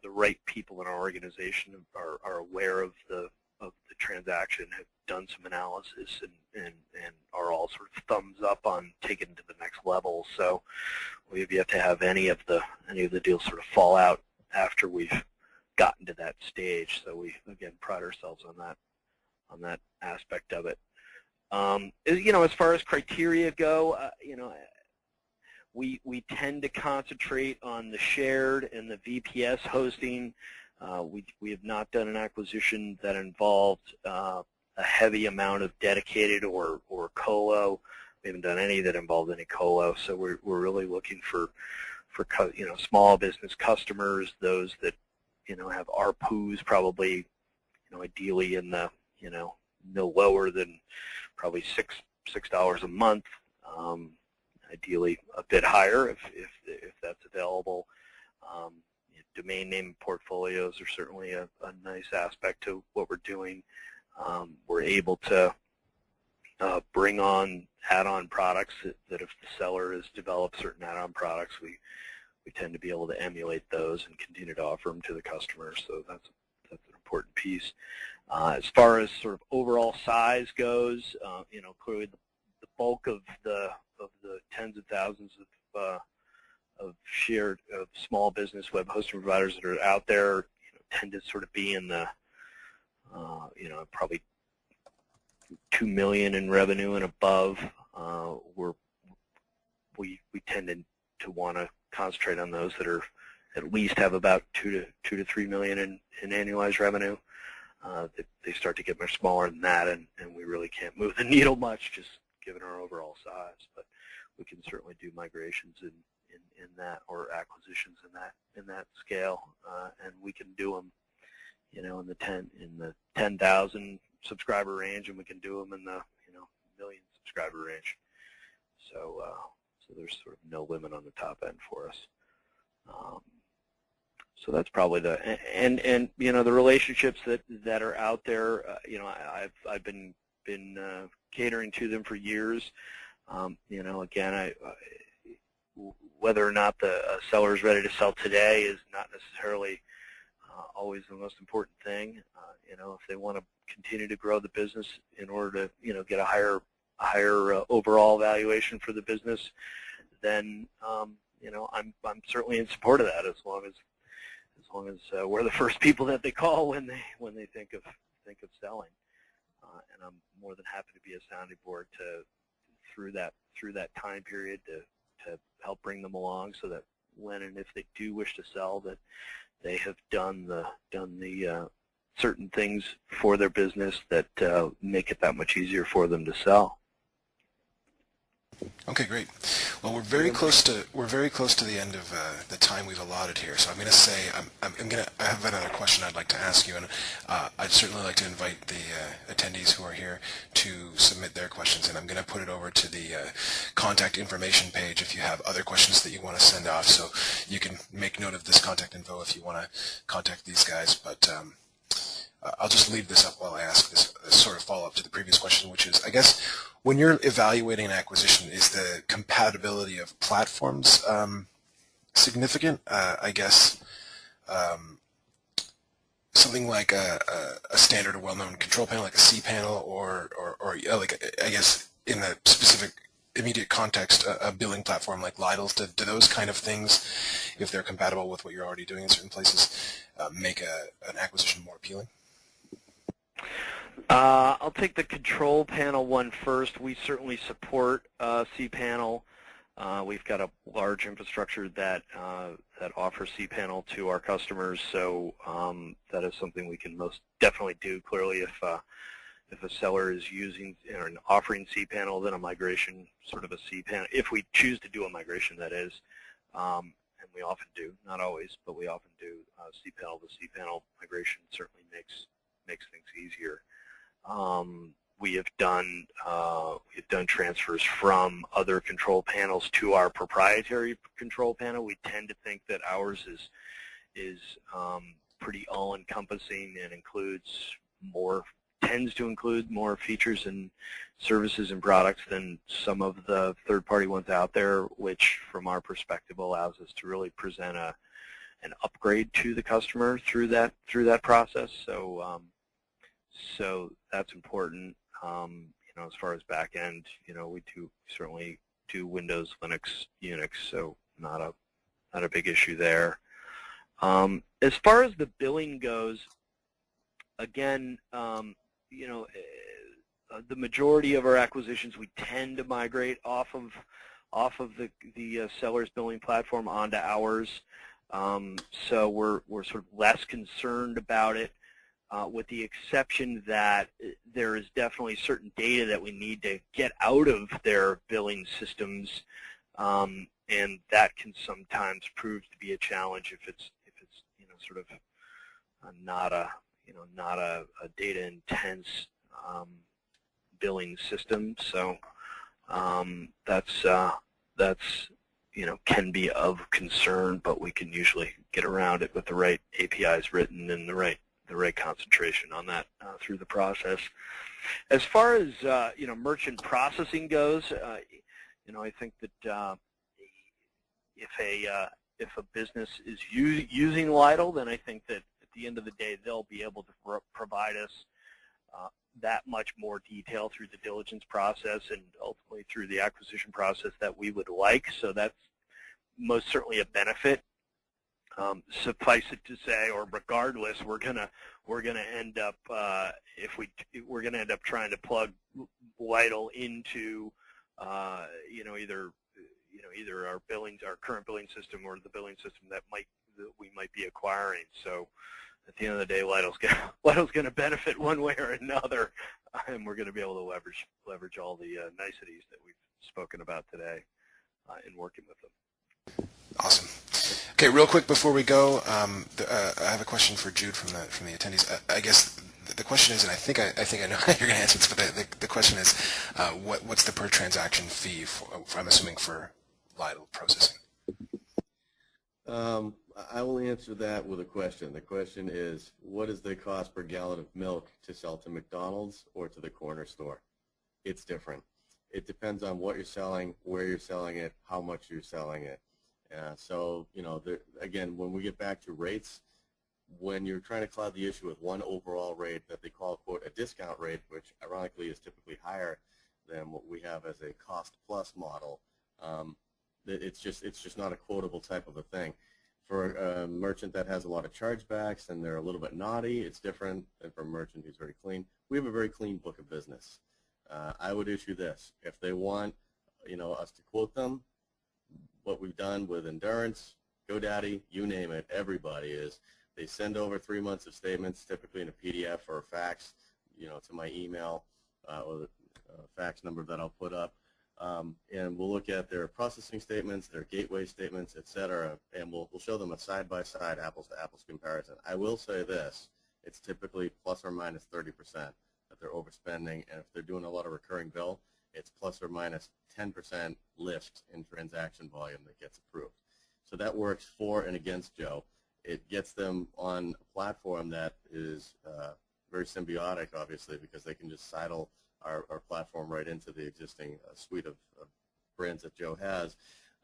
the right people in our organization are aware of the transaction, have done some analysis, and are all sort of thumbs up on taking it to the next level. So we have yet to have any of the deals sort of fall out after we've gotten to that stage. So we again pride ourselves on that aspect of it. As far as criteria go, we tend to concentrate on the shared and the VPS hosting. We have not done an acquisition that involved a heavy amount of dedicated or colo. We haven't done any that involved any colo. So we're really looking for small business customers, those that have ARPUs probably ideally in the no lower than probably $6 a month. Ideally a bit higher if that's available. Domain name portfolios are certainly a nice aspect to what we're doing. We're able to bring on add-on products that if the seller has developed certain add-on products, we tend to be able to emulate those and continue to offer them to the customers. So that's an important piece. As far as sort of overall size goes, clearly the bulk of the tens of thousands of shared small business web hosting providers that are out there tend to sort of be in the probably 2 million in revenue and above. We tend to want to concentrate on those that are at least have about 2 to 3 million in annualized revenue. They start to get much smaller than that, and we really can't move the needle much just given our overall size. But we can certainly do migrations in that, or acquisitions in that scale, and we can do them, in the 10,000 subscriber range, and we can do them in the million subscriber range. So there's sort of no limit on the top end for us. So that's probably and the relationships that are out there. I've been catering to them for years. Again, whether or not the seller is ready to sell today is not necessarily always the most important thing. If they want to continue to grow the business in order to get a higher overall valuation for the business, then I'm certainly in support of that, as long as we're the first people that they call when they think of selling. And I'm more than happy to be a sounding board through that time period to help bring them along, so that when and if they do wish to sell, that they have done the certain things for their business that make it that much easier for them to sell. Okay, great. Well, we're very close to the end of the time we've allotted here. So I'm going to say I have another question I'd like to ask you, and I'd certainly like to invite the attendees who are here to submit their questions, and I'm going to put it over to the contact information page if you have other questions that you want to send off. So you can make note of this contact info if you want to contact these guys. But I'll just leave this up while I ask this sort of follow-up to the previous question, which is, I guess, when you're evaluating an acquisition, is the compatibility of platforms significant? I guess something like a standard or well-known control panel, like a cPanel, or like, I guess, in the specific immediate context, a billing platform like Litle, do those kind of things, if they're compatible with what you're already doing in certain places, make an acquisition more appealing? I'll take the control panel one first. We certainly support cPanel. We've got a large infrastructure that offers cPanel to our customers, so that is something we can most definitely do. Clearly, if a seller is using or offering cPanel, then a migration, sort of a cPanel, if we choose to do a migration, that is, and we often do, not always, but we often do, cPanel to cPanel migration certainly makes things easier. We have done transfers from other control panels to our proprietary control panel. We tend to think that ours is pretty all-encompassing and tends to include more features and services and products than some of the third-party ones out there, which from our perspective allows us to really present an upgrade to the customer through that process. So that's important. As far as back end, we certainly do Windows, Linux, Unix, so not a big issue there. As far as the billing goes, again, the majority of our acquisitions we tend to migrate off of the seller's billing platform onto ours. So we're sort of less concerned about it, with the exception that there is definitely certain data that we need to get out of their billing systems, and that can sometimes prove to be a challenge if it's sort of not a data intense billing system. So that's can be of concern, but we can usually get around it with the right APIs written and the right concentration on that through the process. As far as merchant processing goes, I think that if a business is using Litle, then I think that at the end of the day they'll be able to provide us that much more detail through the diligence process and ultimately through the acquisition process that we would like. So that's most certainly a benefit. Suffice it to say, or regardless, we're gonna end up we're gonna end up trying to plug Litle into either our current billing system, or the billing system that we might be acquiring. So at the end of the day, Litle's gonna benefit one way or another, and we're gonna be able to leverage all the niceties that we've spoken about today in working with them. Awesome. Okay, real quick before we go, I have a question for Jude from the attendees. I guess the question is, and I think I know how you're going to answer this, but the question is, what's the per transaction fee I'm assuming for Litle processing? I will answer that with a question. The question is, what is the cost per gallon of milk to sell to McDonald's or to the corner store? It's different. It depends on what you're selling, where you're selling it, how much you're selling it. So, again, when we get back to rates, when you're trying to cloud the issue with one overall rate that they call, quote, a discount rate, which ironically is typically higher than what we have as a cost-plus model, it's just not a quotable type of a thing. For a merchant that has a lot of chargebacks and they're a little bit naughty, it's different than for a merchant who's very clean. We have a very clean book of business. I would issue this. If they want, us to quote them, what we've done with Endurance, GoDaddy, you name it, everybody is, they send over 3 months of statements, typically in a PDF or a fax, to my email or the fax number that I'll put up. And we'll look at their processing statements, their gateway statements, etc., and we'll show them a side-by-side, apples-to-apples comparison. I will say this, it's typically plus or minus 30% that they're overspending, and if they're doing a lot of recurring bill, it's plus or minus 10% lift in transaction volume that gets approved. So that works for and against Joe. It gets them on a platform that is very symbiotic, obviously, because they can just sidle our platform right into the existing suite of brands that Joe has.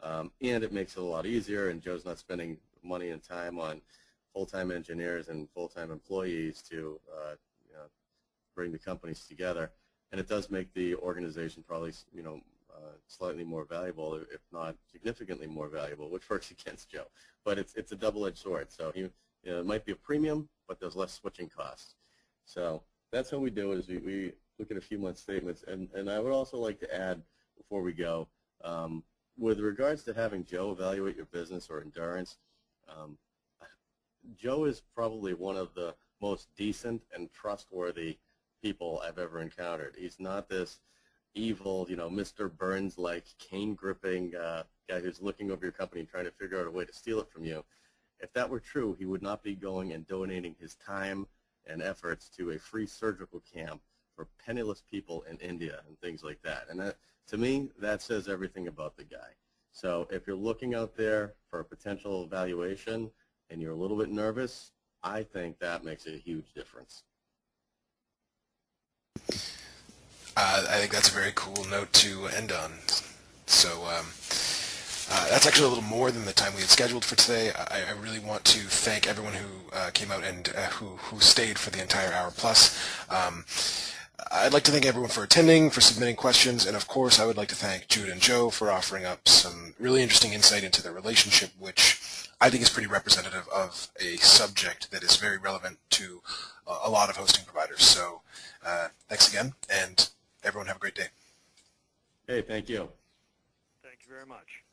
And it makes it a lot easier, and Joe's not spending money and time on full-time engineers and full-time employees to bring the companies together. And it does make the organization probably, slightly more valuable, if not significantly more valuable, which works against Joe. But it's a double-edged sword. So it might be a premium, but there's less switching costs. So that's how we do it. Is we look at a few month statements. And I would also like to add before we go, with regards to having Joe evaluate your business or Endurance, Joe is probably one of the most decent and trustworthy people I've ever encountered. He's not this evil, Mr. Burns-like cane-gripping guy who's looking over your company and trying to figure out a way to steal it from you. If that were true, he would not be going and donating his time and efforts to a free surgical camp for penniless people in India and things like that. And that, to me, that says everything about the guy. So if you're looking out there for a potential evaluation and you're a little bit nervous, I think that makes a huge difference. I think that's a very cool note to end on. So that's actually a little more than the time we had scheduled for today. I really want to thank everyone who came out and who stayed for the entire hour plus. I'd like to thank everyone for attending, for submitting questions, and of course I would like to thank Jude and Joe for offering up some really interesting insight into their relationship, which I think is pretty representative of a subject that is very relevant to a lot of hosting providers. So thanks again, and everyone have a great day. Hey, thank you. Thank you very much.